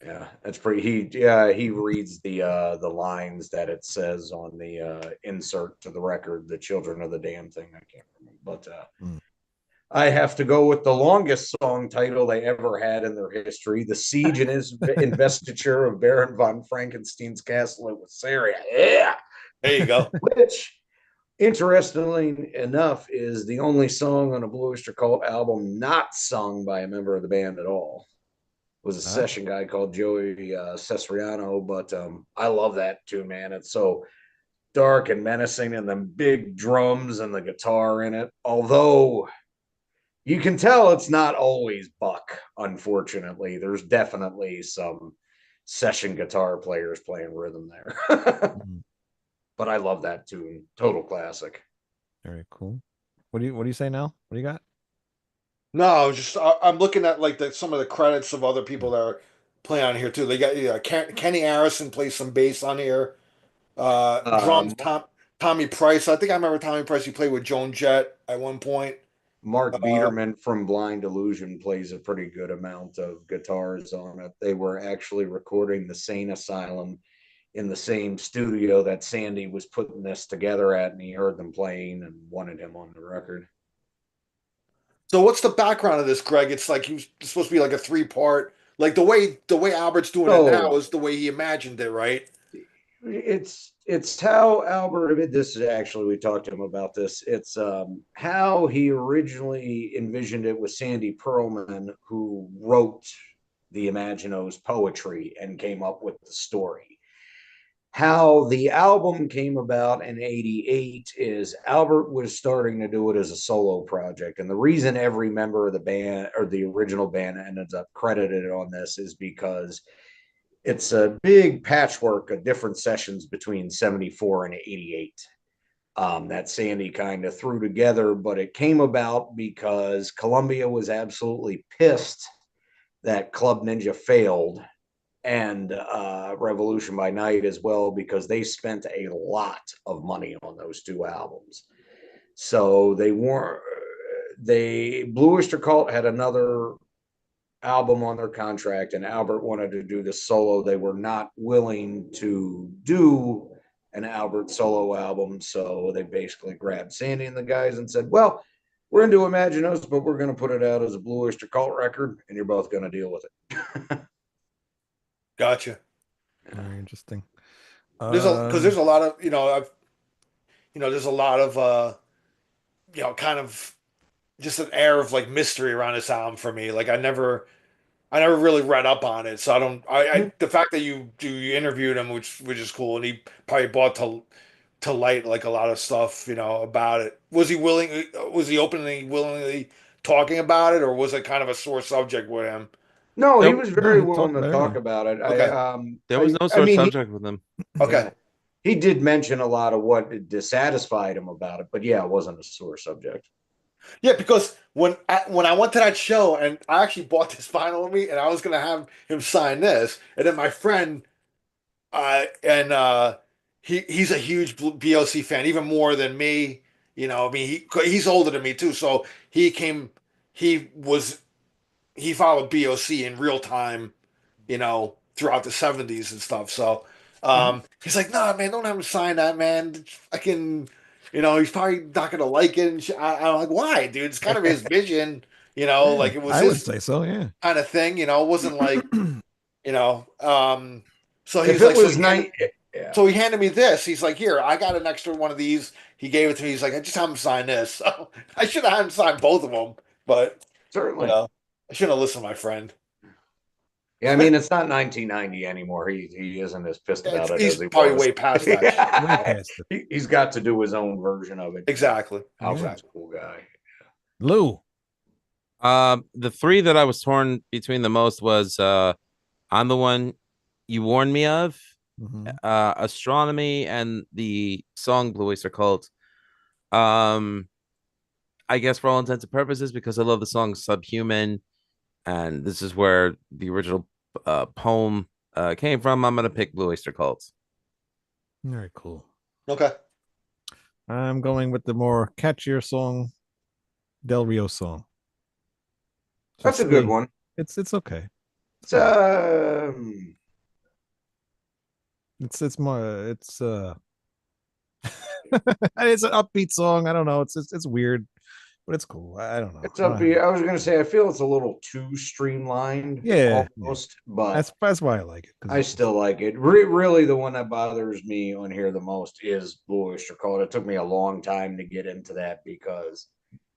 Yeah, that's pretty. He reads the lines that it says on the insert to the record, the children of the damn thing. I can't remember, but Mm. I have to go with the longest song title they ever had in their history: "The Siege and His Investiture of Baron von Frankenstein's Castle at Wassaria." Yeah, There you go. which, interestingly enough, is the only song on a Blue Oyster Cult album not sung by a member of the band at all. Was a Ah, session guy called Joey Cesariano, but I love that tune, man. It's so dark and menacing, and the big drums and the guitar in it. Although you can tell it's not always Buck, unfortunately. There's definitely some session guitar players playing rhythm there. mm, But I love that tune. Total classic. very cool. What do you say now? What do you got? No, just I'm looking at like some of the credits of other people that are playing on here too. They got Kenny Harrison plays some bass on here. Drums Um, Tommy Price. I think I remember Tommy Price. He played with Joan Jett at one point. Mark Uh, Biederman from Blind Illusion plays a pretty good amount of guitars on it. They were actually recording the Sane Asylum in the same studio that Sandy was putting this together at, and he heard them playing and wanted him on the record. so what's the background of this, Greg? It's like he was supposed to be like a three-part. Like the way Albert's doing it now So is the way he imagined it, right? it's how Albert. This is actually, we talked to him about this. It's how he originally envisioned it with Sandy Pearlman, who wrote the Imaginos poetry and came up with the story. How the album came about in 88 is Albert was starting to do it as a solo project. And the reason every member of the band or the original band ends up credited on this is because it's a big patchwork of different sessions between 74 and 88 that Sandy kind of threw together. But it came about because Columbia was absolutely pissed that Club Ninja failed, and Revolution by Night as well, because they spent a lot of money on those two albums. So they weren't. Blue Oyster Cult had another album on their contract, and Albert wanted to do the solo. They were not willing to do an Albert solo album, so they basically grabbed Sandy and the guys and said, "Well, we're into Imaginos, but we're going to put it out as a Blue Oyster Cult record, and you're both going to deal with it." Gotcha. Very interesting. There's a lot of there's a lot of kind of just an air of like mystery around this album for me. Like I never really read up on it, so I don't. The fact that you interviewed him, which is cool, and he probably brought to light like a lot of stuff, about it. Was he willing? Was he openly, willingly talking about it, or was it kind of a sore subject with him? No, he Nope. was very No, he willing talked to about talk it. about it. Okay. There was no sore subject with him. Okay. He did mention a lot of what dissatisfied him about it, but yeah, it wasn't a sore subject. Yeah, because when I went to that show and I actually bought this vinyl with me and I was gonna have him sign this, and then my friend, he's a huge BOC fan, even more than me. I mean, he's older than me too, so he was he followed BOC in real time, throughout the '70s and stuff. So he's like, "Nah, man, don't have him sign that, man. I can." He's probably not gonna like it. And I'm like, why, dude? It's kind of his vision, like it was I would his say so, yeah. kind of thing. It wasn't like, you know. So If he's it like, was night, yeah. so he handed me this. He's like, here, I got an extra one of these. He gave it to me. He's like, I just have him sign this. So I should have had him sign both of them, but Certainly. I shouldn't have listened to my friend. Yeah, I mean, it's not 1990 anymore. He isn't as pissed about it He's as he probably was. way past that. Way past it. He's got to do his own version of it. Exactly. Alfred's a cool guy. Lou. The three that I was torn between the most was I'm the One You Warned Me Of, Astronomy, and the song Blue Oyster Cult. I guess for all intents and purposes, because I love the song Subhuman, and this is where the original poem came from, I'm gonna pick Blue Oyster Cult. Very cool. Okay. I'm going with the more catchier song, Del Rio song. That's a good one. It's okay. It's It's more it's it's an upbeat song. I don't know. It's weird, but it's cool. I don't know. It's upbeat. I was gonna say I feel it's a little too streamlined. Yeah, almost. But that's why I like it. I still like it. Really, the one that bothers me on here the most is Blue Oyster Cult. It took me a long time to get into that because,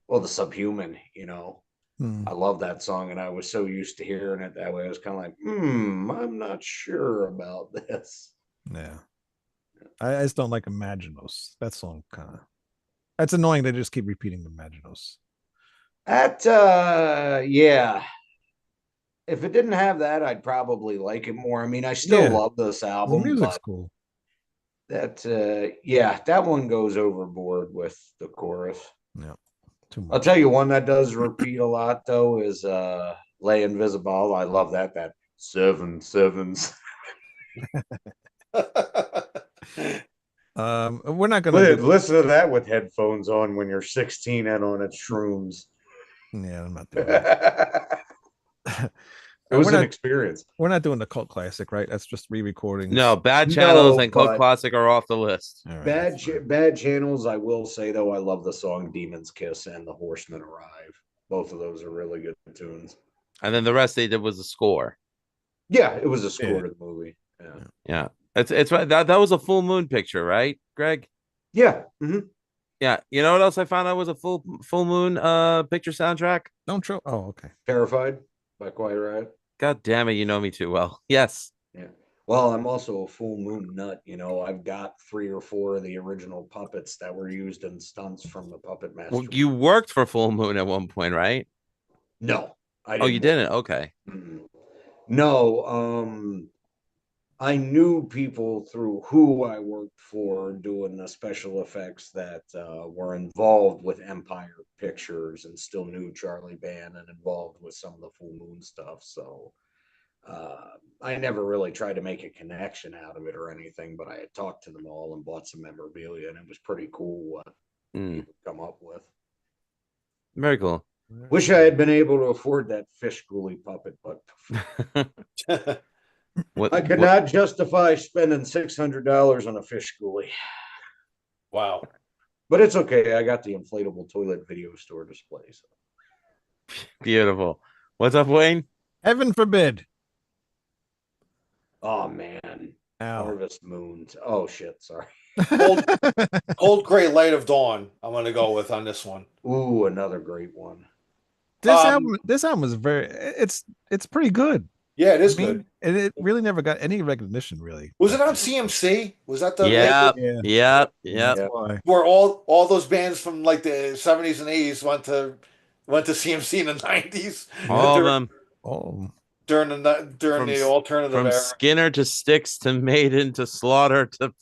well, the Subhuman, I love that song, and I was so used to hearing it that way. I was kind of like, I'm not sure about this. Yeah. I just don't like Imaginos. That song kind of. That's annoying. They just keep repeating Imaginos. That, yeah. If it didn't have that, I'd probably like it more. I mean, I still love this album. The music's cool. That, that one goes overboard with the chorus. Yeah. Too much. I'll tell you one that does repeat a lot though is Lay Invisible. I love that. That 7 sevens. We're not gonna listen to that with headphones on when you're 16 and on its shrooms. Yeah, I'm not doing that. It was an experience. We're not doing the cult classic, right? That's just re-recording. No, Bad Channels and Cult Classic are off the list. Right, bad Channels. I will say though, I love the song "Demon's Kiss" and "The Horsemen Arrive." Both of those are really good tunes. And then the rest they did was a score. Yeah, it was a score to the movie. Yeah. It's right. That was a full moon picture, right, Greg? Yeah. Mm-hmm. Yeah. You know what else I found out was a full moon picture soundtrack? Don't show. Oh, okay. Terrified by Quiet Riot. God damn it, you know me too well. Yes. Yeah. Well, I'm also a full moon nut. I've got 3 or 4 of the original puppets that were used in stunts from the Puppet Master. Well, you worked for Full Moon at one point, right? No. You didn't? Okay. Mm-hmm. No. I knew people through who I worked for doing the special effects that were involved with Empire Pictures and still knew Charlie Band and involved with some of the Full Moon stuff. So I never really tried to make a connection out of it or anything, but I had talked to them all and bought some memorabilia, and it was pretty cool what Mm, people come up with. very cool. Wish I had been able to afford that fish schoolie puppet, but What, I could what- not justify spending $600 on a fish schoolie. Wow. But it's okay. I got the inflatable toilet video store display. So. Beautiful. What's up, Wayne? Heaven forbid. Oh man, Ow. Harvest Moons. Oh shit, sorry. Cold Gray Light of Dawn. I'm gonna go with on this one. Ooh, another great one. This album is it's pretty good. Yeah, it is I mean, good. and it really never got any recognition, really. Was it on CMC? Was that the Yep, Yeah. yep, That's yep. why. where all those bands from like the 70s and 80s went to CMC in the 90s All of during, them. Oh, during the alternative From era. Skinner to Styx to Maiden to Slaughter to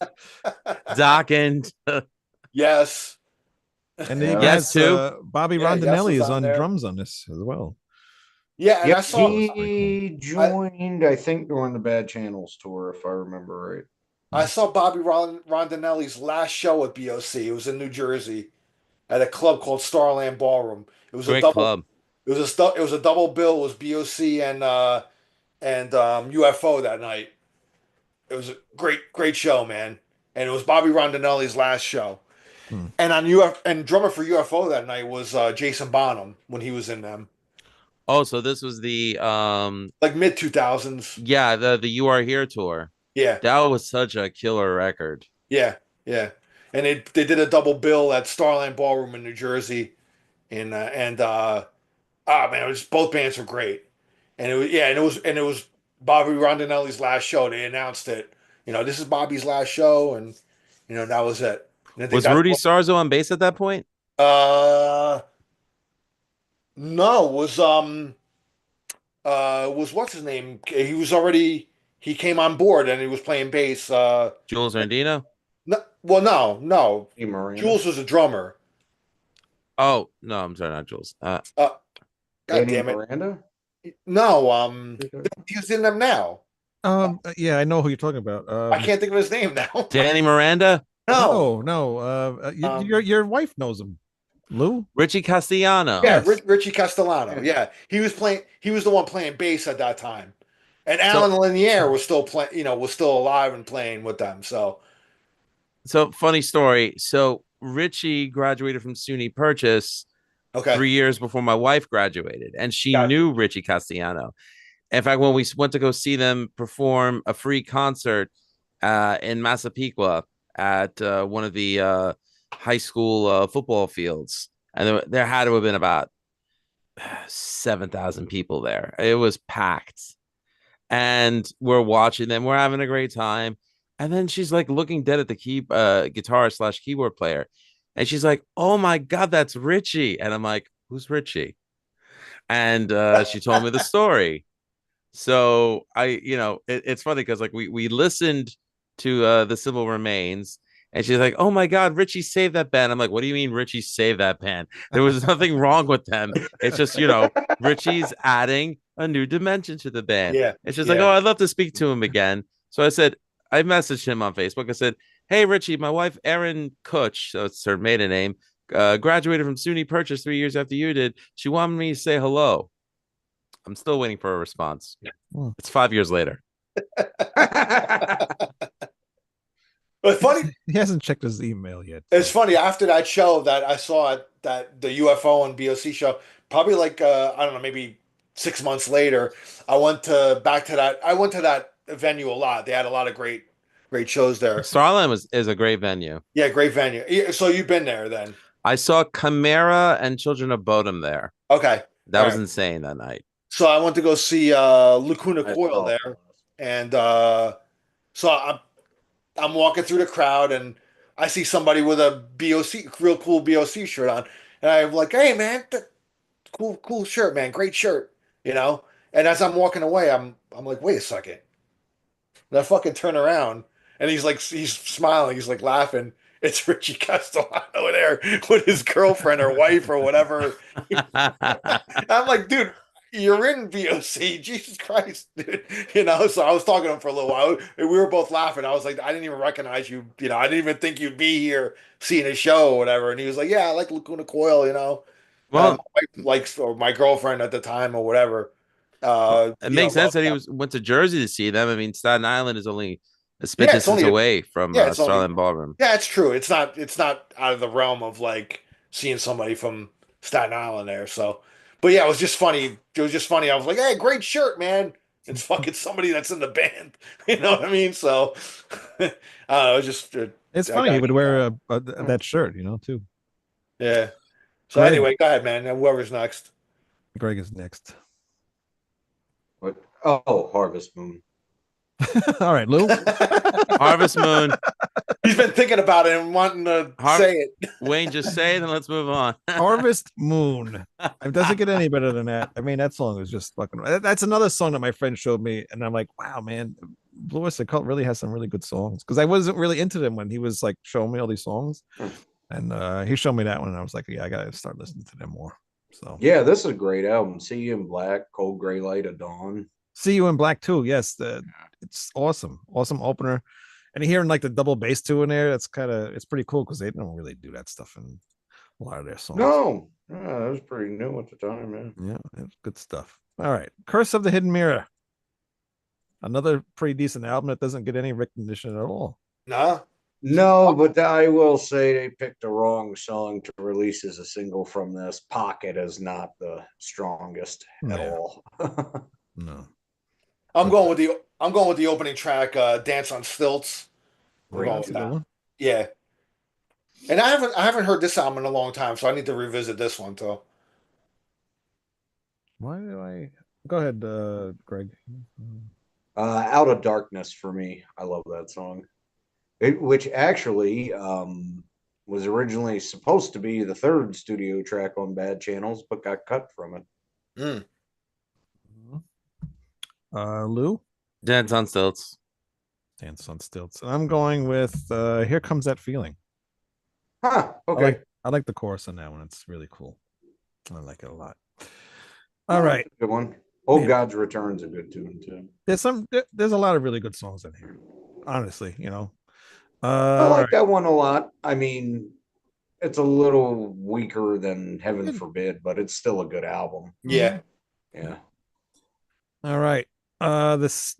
Dokken to Yeah. and you Yes, guys, too. Bobby Yeah, Yes Rondinelli was is on on there. drums on this as well. Yeah, and I Yep, saw he joined, I think, during the Bad Channels tour, if I remember right. I saw Bobby Rondinelli's last show at BOC. It was in New Jersey at a club called Starland Ballroom. It was a great double. club. It was a double bill. It was BOC and UFO that night. It was a great show, man. And it was Bobby Rondinelli's last show. Hmm. And and drummer for UFO that night was Jason Bonham when he was in them, Oh, so this was the like mid 2000s. yeah, the You Are Here tour. Yeah, That was such a killer record. yeah, yeah. And they did a double bill at Starland Ballroom in New Jersey, and man, it was both bands were great. And it was Bobby Rondinelli's last show. They announced it. This is Bobby's last show, and that was it. And I think Was Rudy Sarzo on bass at that point? No, was what's his name? He came on board and he was playing bass. Jules Randino? No. Hey, Miranda. Jules was a drummer. Oh, no, I'm sorry, not Jules. God Danny damn it. Miranda? No, he's in them now. Yeah, I know who you're talking about. I can't think of his name now. Danny Miranda? No. No. Your wife knows him, Lou. Richie Castellano. Yeah, Yes. Richie Castellano. Yeah, he was the one playing bass at that time, and Alan Lanier was still was still alive and playing with them. So funny story. So Richie graduated from SUNY Purchase okay, 3 years before my wife graduated, and she Gotcha. knew Richie Castellano. In fact, when we went to go see them perform a free concert in Massapequa at one of the high school football fields, and there had to have been about 7,000 people there. It was packed, and we're watching them. We're having a great time, and then she's like looking dead at the guitar / keyboard player, and she's like, "Oh my God, that's Richie!" And I'm like, "Who's Richie?" And she told me the story. So it's funny because like we listened to The Civil Remains, and she's like, "Oh my God, Richie saved that band." I'm like, "What do you mean Richie saved that band? There was nothing wrong with them. It's just Richie's adding a new dimension to the band." Yeah, It's just yeah. like, "Oh, I'd love to speak to him again." So I messaged him on Facebook. I said, "Hey Richie, my wife Erin Kutch, so it's her maiden name, graduated from SUNY Purchase 3 years after you did. She wanted me to say hello." I'm still waiting for a response. It's 5 years later. But funny, He hasn't checked his email yet. it's funny after that show that I saw that the UFO and BOC show, probably like I don't know, maybe 6 months later, I went to that venue a lot. They had a lot of great shows there. Starland is a great venue. Yeah, great venue. Yeah, so you've been there then? I saw Chimera and Children of Bodom there. Okay, That All was right. insane that night. So I went to go see Lacuna I Coil saw there, and so I'm walking through the crowd and I see somebody with a BOC, real cool BOC shirt on, and I'm like, "Hey man, cool shirt, man, great shirt," And as I'm walking away, I'm like, "Wait a second, And I fucking turn around, and he's smiling, he's like laughing. It's Richie Castellano there with his girlfriend or wife or whatever. I'm like, dude, you're in VOC, Jesus Christ, dude. So I was talking to him for a little while. And we were both laughing. I was like, I didn't even recognize you. I didn't even think you'd be here seeing a show or whatever. And he was like, yeah, I like Lacuna Coil. My Well, wife likes, or my girlfriend at the time or whatever. it makes sense Loved that he them. went to Jersey to see them. I mean, Staten Island is only a spit Yeah, it's distance only a, away from yeah, it's only, Starland Ballroom. yeah, it's true. It's not out of the realm of like seeing somebody from Staten Island there. So, but yeah, it was just funny. It was just funny. I was like, hey, great shirt, man. It's fucking somebody that's in the band. You know what I mean? So, I don't know. It was just, It's I funny he got, would wear that shirt, too. yeah. So Greg, anyway, go ahead, man. Whoever's next. Greg is next. What? Oh, Harvest Moon. All right, Lou. Harvest Moon. He's been thinking about it and wanting to say it. Wayne, just say it and let's move on. Harvest Moon. It doesn't get any better than that. I mean, that song is just fucking. That's another song that my friend showed me, and I'm like, wow, man, Blue Oyster Cult really has some really good songs. Because I wasn't really into them when he was like showing me all these songs, and he showed me that one, and I was like, yeah, I gotta start listening to them more. So Yeah, this is a great album. See You in Black, Cold Gray Light of Dawn. See You in Black too. Yes, it's awesome, awesome opener. And hearing like the double bass too in there, it's pretty cool because they don't really do that stuff in a lot of their songs. No, that was pretty new at the time, man. Yeah, it's good stuff. All right, Curse of the Hidden Mirror. Another pretty decent album that doesn't get any recognition at all. Nah. No, but I will say they picked the wrong song to release as a single from this. Pocket is not the strongest at Yeah. all. No. I'm going with the opening track, "Dance on Stilts." We're going That's with a good that. one. Yeah, and I haven't heard this album in a long time, so I need to revisit this one too. Why do I go ahead, Greg? Out of Darkness for me. I love that song. Which actually was originally supposed to be the third studio track on Bad Channels, but got cut from it. Mm. Lou? Dance on Stilts. Dance on Stilts. And I'm going with Here Comes That Feeling. Huh. Okay. I like the chorus on that one. It's really cool. I like it a lot. All right. Good one. Oh, Yeah. God's Return's a good tune too. There's a lot of really good songs in here. Honestly, I like right. that one a lot. I mean, it's a little weaker than Heaven Forbid, but it's still a good album. Yeah, Yeah. All right.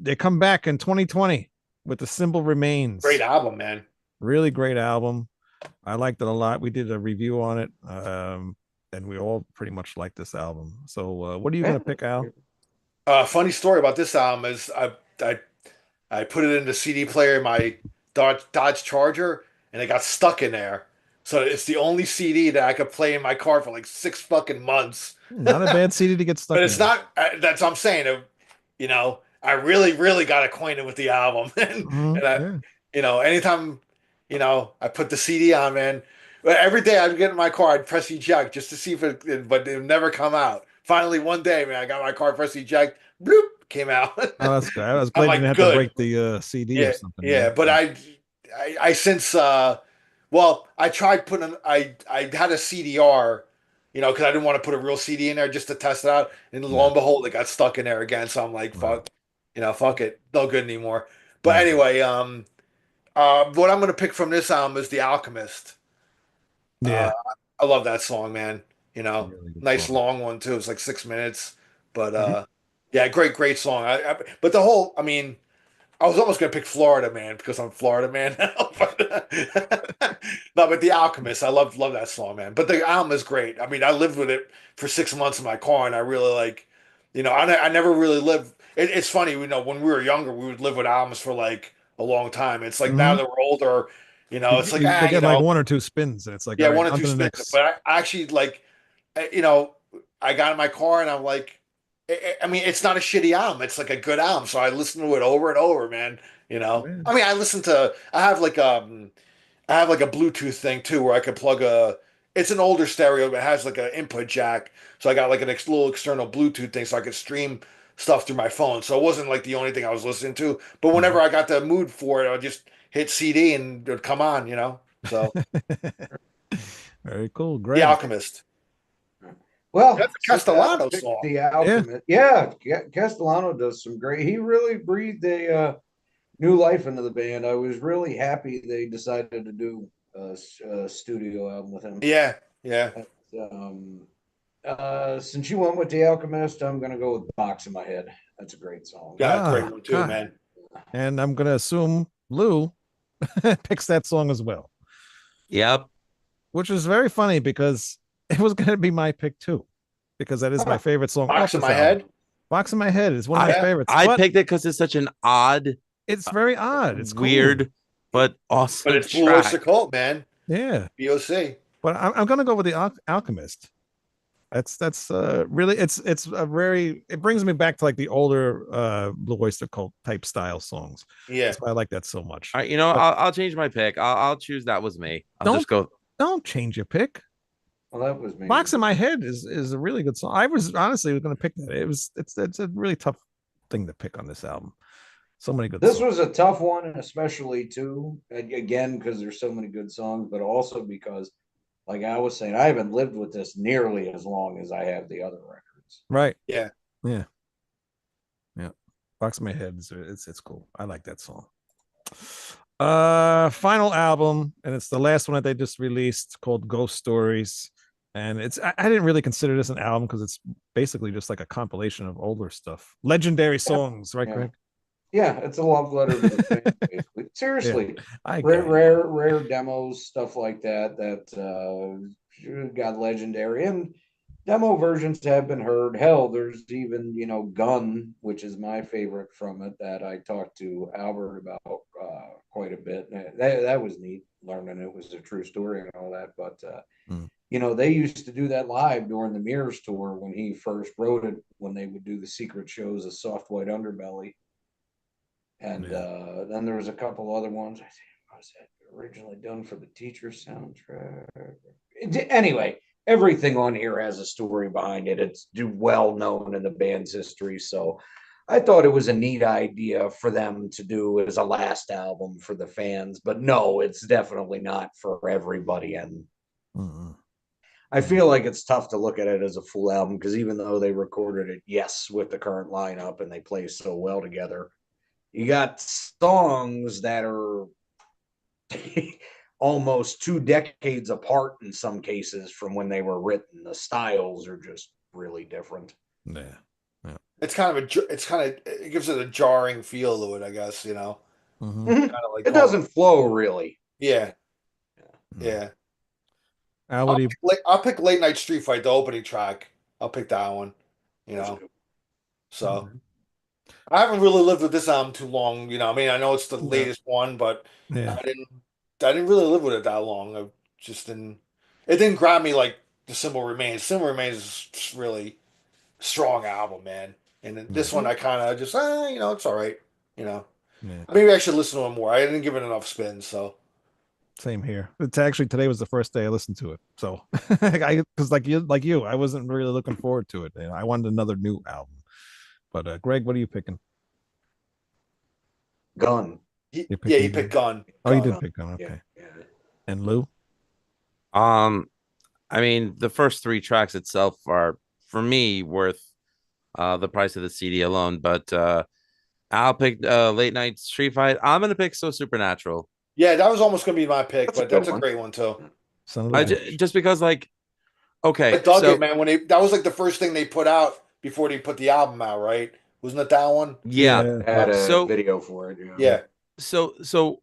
They come back in 2020 with The Symbol Remains. great album, man. Really great album. I liked it a lot. We did a review on it. And we all pretty much like this album. So what are you gonna pick, Al? Funny story about this album is I put it in the CD player in my Dodge Charger, and it got stuck in there. So it's the only CD that I could play in my car for like 6 fucking months. Not a bad CD to get stuck But in. it's not. That's what I'm saying. I really, really got acquainted with the album, Mhm, and I, yeah. anytime, I put the CD on, man. But every day I'd get in my car, I'd press eject just to see if but it would never come out. Finally, one day, man, I got my car, pressed eject, bloop, came out. Oh, that's good. I was I'm glad you like, didn't have good. to break the CD Yeah, or something. yeah. But I since well, I tried putting I had a CDR, because I didn't want to put a real CD in there just to test it out, and lo and behold, it got stuck in there again. So I'm like, fuck, fuck it, no good anymore. But anyway, what I'm gonna pick from this album is The Alchemist. Yeah. I love that song, man. Really good Nice song. long one too. It's like 6 minutes, but yeah, great song. But the whole, I mean, I was almost gonna pick Florida Man because I'm Florida Man now. No, but The Alchemist, I love that song, man. But the album is great. I mean, I lived with it for 6 months in my car, and I really like, I never really lived. It's funny, when we were younger, we would live with albums for like a long time. It's like now Mhm. that we're older, it's like They get like one or two spins, and it's like, yeah, all right, one or on two to the spins. next. But I actually like, I got in my car and I'm like, I mean, it's not a shitty album. It's like a good album. So I listen to it over and over, man. Yeah. I mean, I have like a Bluetooth thing too, where I could plug it's an older stereo, but it has like an input jack. So I got like little external Bluetooth thing, so I could stream stuff through my phone, so it wasn't like the only thing I was listening to. But whenever I got the mood for it, I would just hit CD and it would come on, you know. So Very cool. The Greg. Alchemist. Well, That's a since Adam Castellano picked song. The Alchemist. Yeah, Castellano does some great. He really breathed a new life into the band. I was really happy they decided to do a studio album with him. Yeah, yeah. Um, since you went with The Alchemist, I'm gonna go with Box in My Head. That's a great song. Yeah, Ah, great one too, God. man. And I'm gonna assume Lou picks that song as well, Yep. which is very funny because it was gonna be my pick too, because that is my favorite song off Box in this My album. Head. Box in My Head is one of my I- favorites. I but picked it because it's such an odd, it's very odd. It's weird, cool. but awesome But it's Blue track. Oyster Cult, man. Yeah, BOC. but I'm gonna go with the Alchemist. That's really it's a very it brings me back to like the older Blue Oyster Cult type style songs. Yeah. That's why I like that so much. All right, you know, But I'll change my pick. I'll choose That Was Me. I'll Don't- just go. don't change your pick. Well, that was me. Box in My Head is a really good song. I was honestly going to pick that. It's a really tough thing to pick on this album. So many good This songs. was a tough one, especially too, again, because there's so many good songs, but also because, like I was saying, I haven't lived with this nearly as long as I have the other records. Right. Yeah. Yeah. Yeah. Box in My Head it's cool. I like that song. Final album, and it's the last one that they just released called Ghost Stories. And I didn't really consider this an album because it's basically just like a compilation of older stuff. Legendary songs, right, Yeah. Greg? Yeah, it's a love letter to the band, basically. Seriously, I rare, get it. rare demos, stuff like that. Got legendary, and demo versions have been heard. Hell, there's even Gun, which is my favorite from it, that I talked to Albert about quite a bit. That was neat, learning it was a true story and all that. But they used to do that live during the Mirrors tour when he first wrote it, when they would do the secret shows of Soft White Underbelly. And then there was a couple other ones. I think was that originally done for the Teacher soundtrack. Anyway, everything on here has a story behind it. It's well known in the band's history. So I thought it was a neat idea for them to do as a last album for the fans. But no, it's definitely not for everybody. And I feel like it's tough to look at it as a full album because even though they recorded it, yes, with the current lineup and they play so well together, you got songs that are almost 2 decades apart in some cases from when they were written. The styles are just really different. Yeah. It's kind of it gives it a jarring feel to it, I guess, Mhm. Kind of like It doesn't flow really. Yeah. Yeah. Al, what do you I'll pick Late Night Street Fight, the opening track. I'll pick that one. So I haven't really lived with this album too long. I mean, I know it's the latest one, but Yeah. I didn't really live with it that long. I just didn't. It didn't grab me like The Symbol Remains. Symbol Remains is just really strong album, man. And then this one, I kind of just, it's all right. Yeah. Maybe I should listen to it more. I didn't give it enough spin, so. Same here. It's actually today was the first day I listened to it. So because like you, I wasn't really looking forward to it. I wanted another new album. But Greg, what are you picking? Gun. He picked Gun. Oh, you did pick Gun. Okay. Yeah. And Lou? I mean, the first 3 tracks itself are for me worth the price of the CD alone. But I'll pick Late Night Street Fight. I'm gonna pick So Supernatural. Yeah, that was almost gonna be my pick, That's a but good that's a one. great one too. Just because, like, okay, I dug it, man. That was like the first thing they put out before they put the album out, right? Wasn't it that one? Yeah. Had a So- video for it. Yeah. So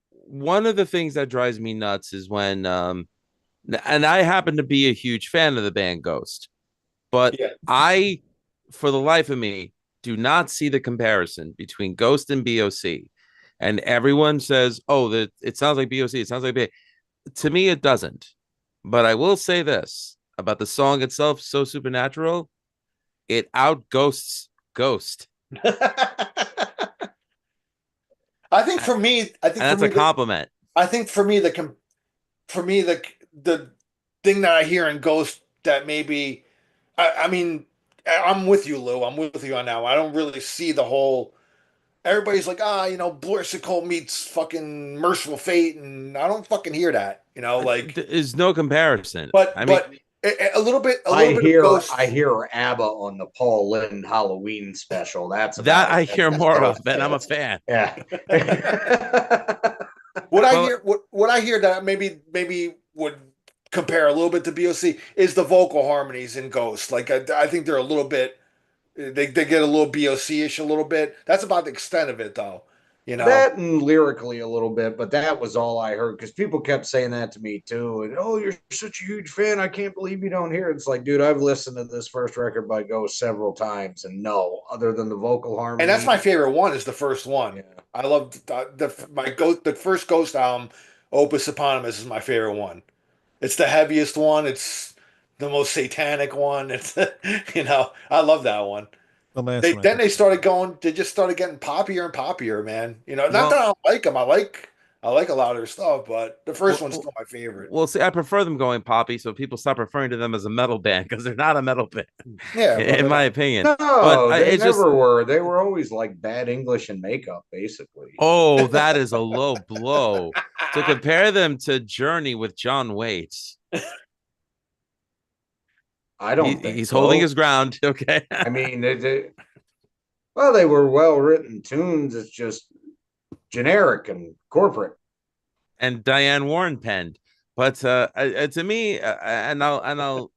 one of the things that drives me nuts is when and I happen to be a huge fan of the band Ghost, but Yeah. I, for the life of me, do not see the comparison between Ghost and BOC. And everyone says, "Oh, that it sounds like BOC. It sounds like BOC." To me, it doesn't. But I will say this about the song itself, So Supernatural, it outghosts Ghost. I think for me, And that's a compliment. I think for me, the thing that I hear in Ghost that maybe, I mean, I'm with you, Lou. I'm with you on that one. I don't really see the whole. Everybody's like, Blue Oyster Cult meets fucking Merciful Fate, and I don't fucking hear that. Like, There's no comparison. but I mean, but a little bit, I of hear Ghost. I hear ABBA on the Paul Lynde Halloween special. That's that about I it. hear That's more how of, it and I'm a fits. fan. Yeah. What I Well, hear, what I hear that maybe would compare a little bit to BOC is the vocal harmonies in Ghost. Like I think they're a little bit. They get a little BOC-ish a little bit. That's about the extent of it, though. That and lyrically a little bit, but that was all I heard because people kept saying that to me too. And oh, you're such a huge fan. I can't believe you don't hear it. It's like, dude, I've listened to this first record by Ghost several times, and no, other than the vocal And that's harmony. my favorite one. Is the first one. Yeah. I love the first Ghost album, Opus Eponymous, is my favorite one. It's the heaviest one. It's the most satanic one. It's I love that one. The last They one, I then think. they started going. They just started getting poppier and poppier, man. Not that Well, I don't like them. I like a lot of their stuff, but the first one's still my favorite. well, see, I prefer them going poppy, so people stop referring to them as a metal band because they're not a metal band, Yeah, in but my opinion. But No, they it's just, never were. They were always like bad English and makeup, basically. oh, that is a low blow to compare them to Journey with John Waits. I don't think He's so. holding his ground. Okay. I mean, well, they were well written tunes. It's just generic and corporate. And Diane Warren penned. But to me, and I'll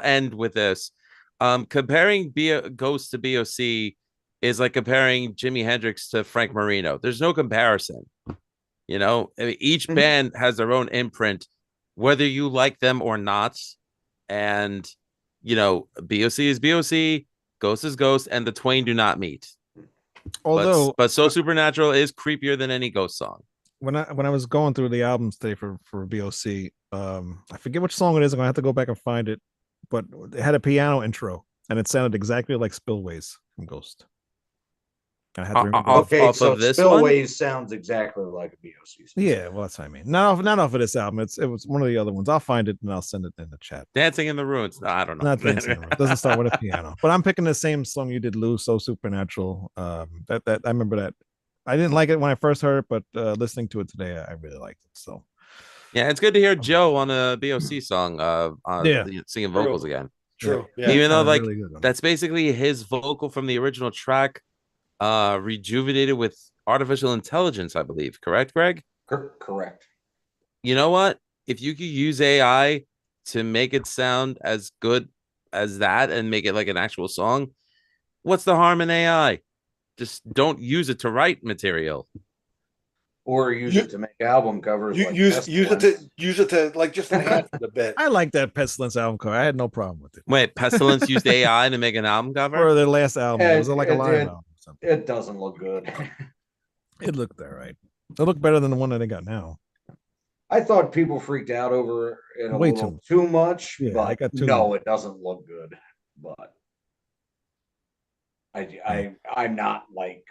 end with this. Comparing Ghost to BOC is like comparing Jimi Hendrix to Frank Marino. There's no comparison. I mean, each band has their own imprint, whether you like them or not. And BOC is BOC, Ghost is Ghost, and the twain do not meet. Although, but So Supernatural is creepier than any Ghost song. when I was going through the albums today for BOC, I forget which song it is. I'm gonna have to go back and find it, but it had a piano intro, and it sounded exactly like Spillways from Ghost. I had to remember. Okay, off so of this Spillways sounds exactly like a BOC. Yeah, well, that's what I mean. Not off of this album. It was one of the other ones. I'll find it and I'll send it in the chat. Dancing in the Ruins. No, I don't know. Not dancing. It doesn't start with a piano. But I'm picking the same song you did, Lou. So Supernatural. That I remember that. I didn't like it when I first heard it, but listening to it today, I really liked it. So Yeah, it's good to hear Joe on a BOC song. Singing vocals again. True. Yeah. Even though like really good one. that's basically his vocal from the original track, rejuvenated with artificial intelligence, I believe. Correct, Greg? Correct. You know what? If you could use AI to make it sound as good as that and make it like an actual song, what's the harm in AI? Just don't use it to write material. Or use it to make album covers. Like Use it to like just enhance it a bit. I like that Pestilence album cover. I had no problem with it. Wait, Pestilence used AI to make an album cover? For their last album, it was like a live album or something. It doesn't look good. It looked all right. It looked better than the one that they got now. I thought people freaked out over it a Way little too much, Yeah, I but got too no, much. it doesn't look good. But I'm not like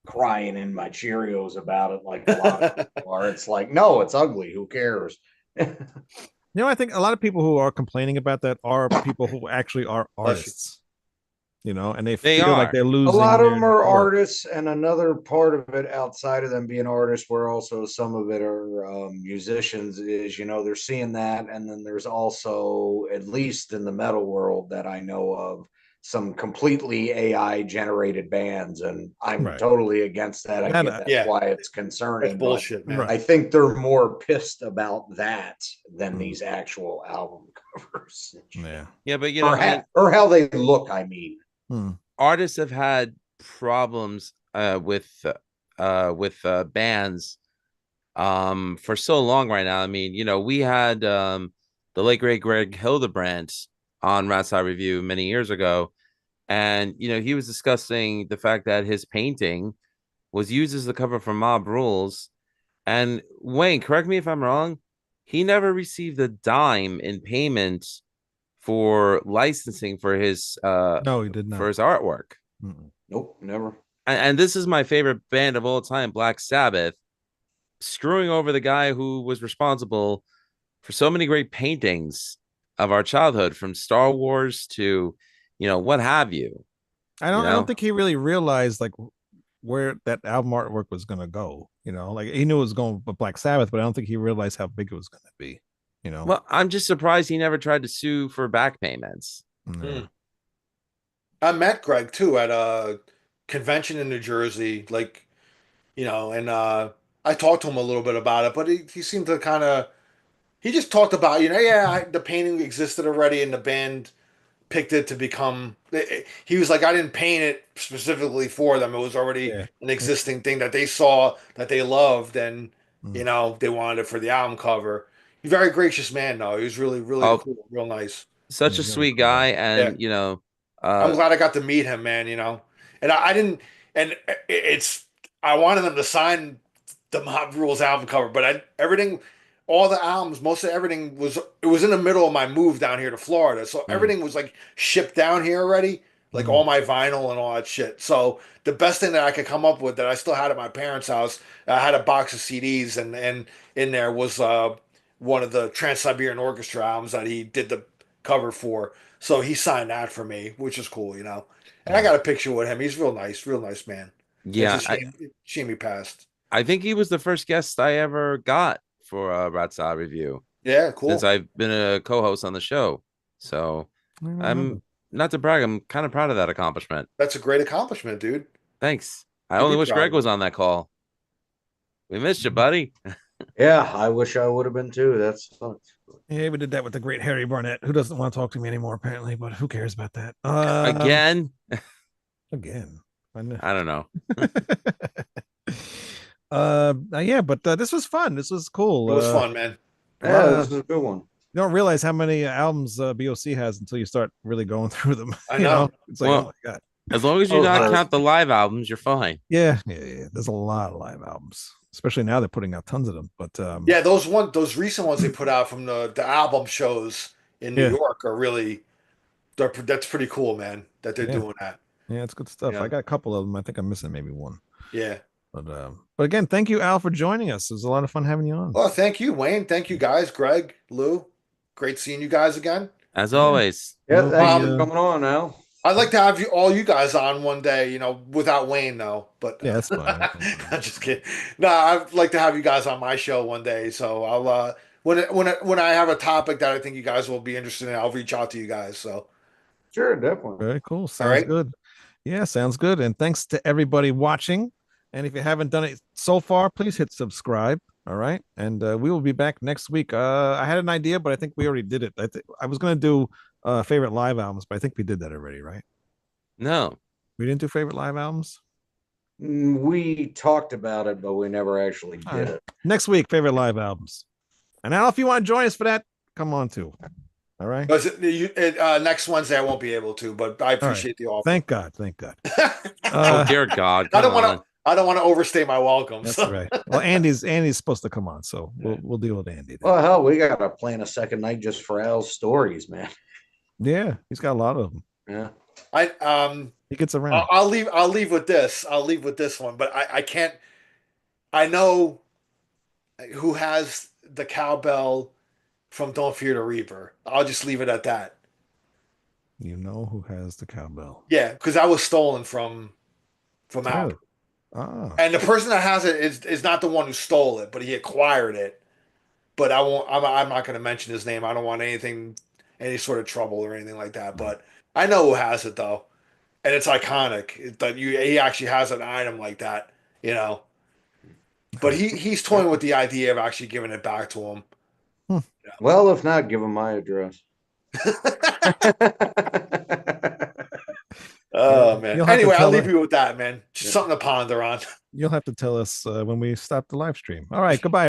crying in my Cheerios about it like a lot of people are. It's like, no, it's ugly. Who cares? I think a lot of people who are complaining about that are people who actually are artists. And they feel like they're A losing. lot of them their are work. artists, and another part of it outside of them being artists, where also some of it are musicians, is they're seeing that, and then there's also, at least in the metal world that I know of, some completely AI generated bands, and I'm Right. totally against that. I Yeah, get that's yeah. why it's concerning. That's but bullshit, man. Right. I think they're more pissed about that than Mm. these actual album covers. Yeah. Yeah, but Or how they look, I mean. artists have had problems with bands for so long right now. I mean, we had the late great Greg Hildebrandt on Rat Side Review many years ago, and he was discussing the fact that his painting was used as the cover for Mob Rules. And Wayne, correct me if I'm wrong, he never received a dime in payment for licensing for his No, he did not. for his artwork. Nope, never. And this is my favorite band of all time, Black Sabbath, screwing over the guy who was responsible for so many great paintings of our childhood, from Star Wars to what have you. I don't think he really realized like where that album artwork was gonna go. Like he knew it was going with Black Sabbath, but I don't think he realized how big it was gonna be. Well, I'm just surprised he never tried to sue for back payments. Yeah. I met Greg too at a convention in New Jersey, and I talked to him a little bit about it, but he seemed to kind of he just talked about, the painting existed already and the band picked it to become. He was like, I didn't paint it specifically for them. It was already Yeah. an existing thing that they saw that they loved, and Mm. they wanted it for the album cover. He's a very gracious man, though. He was really, really Oh, cool, real nice. such Yeah, a very sweet cool guy. guy, Yeah, and I'm uh, glad I got to meet him, man. And I didn't, and it's I wanted them to sign the Mob Rules album cover, but all the albums, most of everything it was in the middle of my move down here to Florida, so Mm. everything was like shipped down here already, like Mm. all my vinyl and all that shit. So the best thing that I could come up with that I still had at my parents' house, I had a box of CDs, and in there was one of the Trans-Siberian Orchestra albums that he did the cover for. So he signed that for me, which is cool. And I Yeah. got a picture with him. He's real nice man. It's yeah, a shame he passed. I think he was the first guest I ever got for a Rat Salad review Yeah, since cool. I've been a co-host on the show. So I don't remember. I'm not to brag, I'm kind of proud of that accomplishment. That's a great accomplishment, dude. Thanks. I Should only be wish proud Greg of was it. on that call. We missed you, buddy. Yeah, I wish I would have been too. That sucks. Yeah, we did that with the great Harry Barnett, who doesn't want to talk to me anymore, apparently. But who cares about that? Again, Again. I know. I don't know. Yeah, but this was fun. This was cool. It was fun, man. Yeah, this is a good one. You don't realize how many albums BOC has until you start really going through them. I know. It's like, Well, oh my god. as long as you Oh, not her. count the live albums, you're fine. Yeah. There's a lot of live albums, especially now they're putting out tons of them. But Yeah, those recent ones they put out from the album shows in New yeah, York are really that's pretty cool, man. That they're yeah, doing that. yeah, it's good stuff. I got a couple of them. I think I'm missing maybe one. Yeah. But again, thank you, Al, for joining us. It was a lot of fun having you on. Well, thank you, Wayne. Thank you, guys. Greg, Lou. Great seeing you guys again. As always. Yeah, We'll thanks be, for coming on, Al. I'd like to have all you guys on one day, without Wayne though. But Yeah, that's fine. I'm just kidding. No, I'd like to have you guys on my show one day. So I'll when I have a topic that I think you guys will be interested in, I'll reach out to you guys. So Sure, definitely. Very cool. Sounds right. good. Yeah, sounds good. And thanks to everybody watching. And if you haven't done it so far, please hit subscribe. All right. And we will be back next week. I had an idea, but I think we already did it. I was going to do favorite live albums, but I think we did that already, right? No. We didn't do favorite live albums? We talked about it, but we never actually All did right. it. Next week, favorite live albums. And now, if you want to join us for that, come on too. All right. Next Wednesday I won't be able to, but I appreciate the offer. Thank God. Thank God. Oh dear God. I don't want to overstay my welcome. That's so. right. Well, Andy's supposed to come on, so we'll deal with Andy. Then. Well, hell, we got to plan a second night just for Al's stories, man. Yeah, he's got a lot of them. Yeah. He gets around. I'll leave with this. I'll leave with this one, but I can't. I know who has the cowbell from Don't Fear the Reaper. I'll just leave it at that. You know who has the cowbell? Yeah, because that was stolen from Apple. Oh. Ah. And the person that has it is not the one who stole it, but he acquired it. But I won't. I'm not going to mention his name. I don't want any sort of trouble or anything like that. But I know who has it though, and it's iconic that he actually has an item like that. But he's toying with the idea of actually giving it back to him. Well, if not, give him my address. Oh man. You'll have to Anyway, I'll tell leave her- you with that, man. Just something to ponder on. You'll have to tell us when we stop the live stream. All right. Goodbye.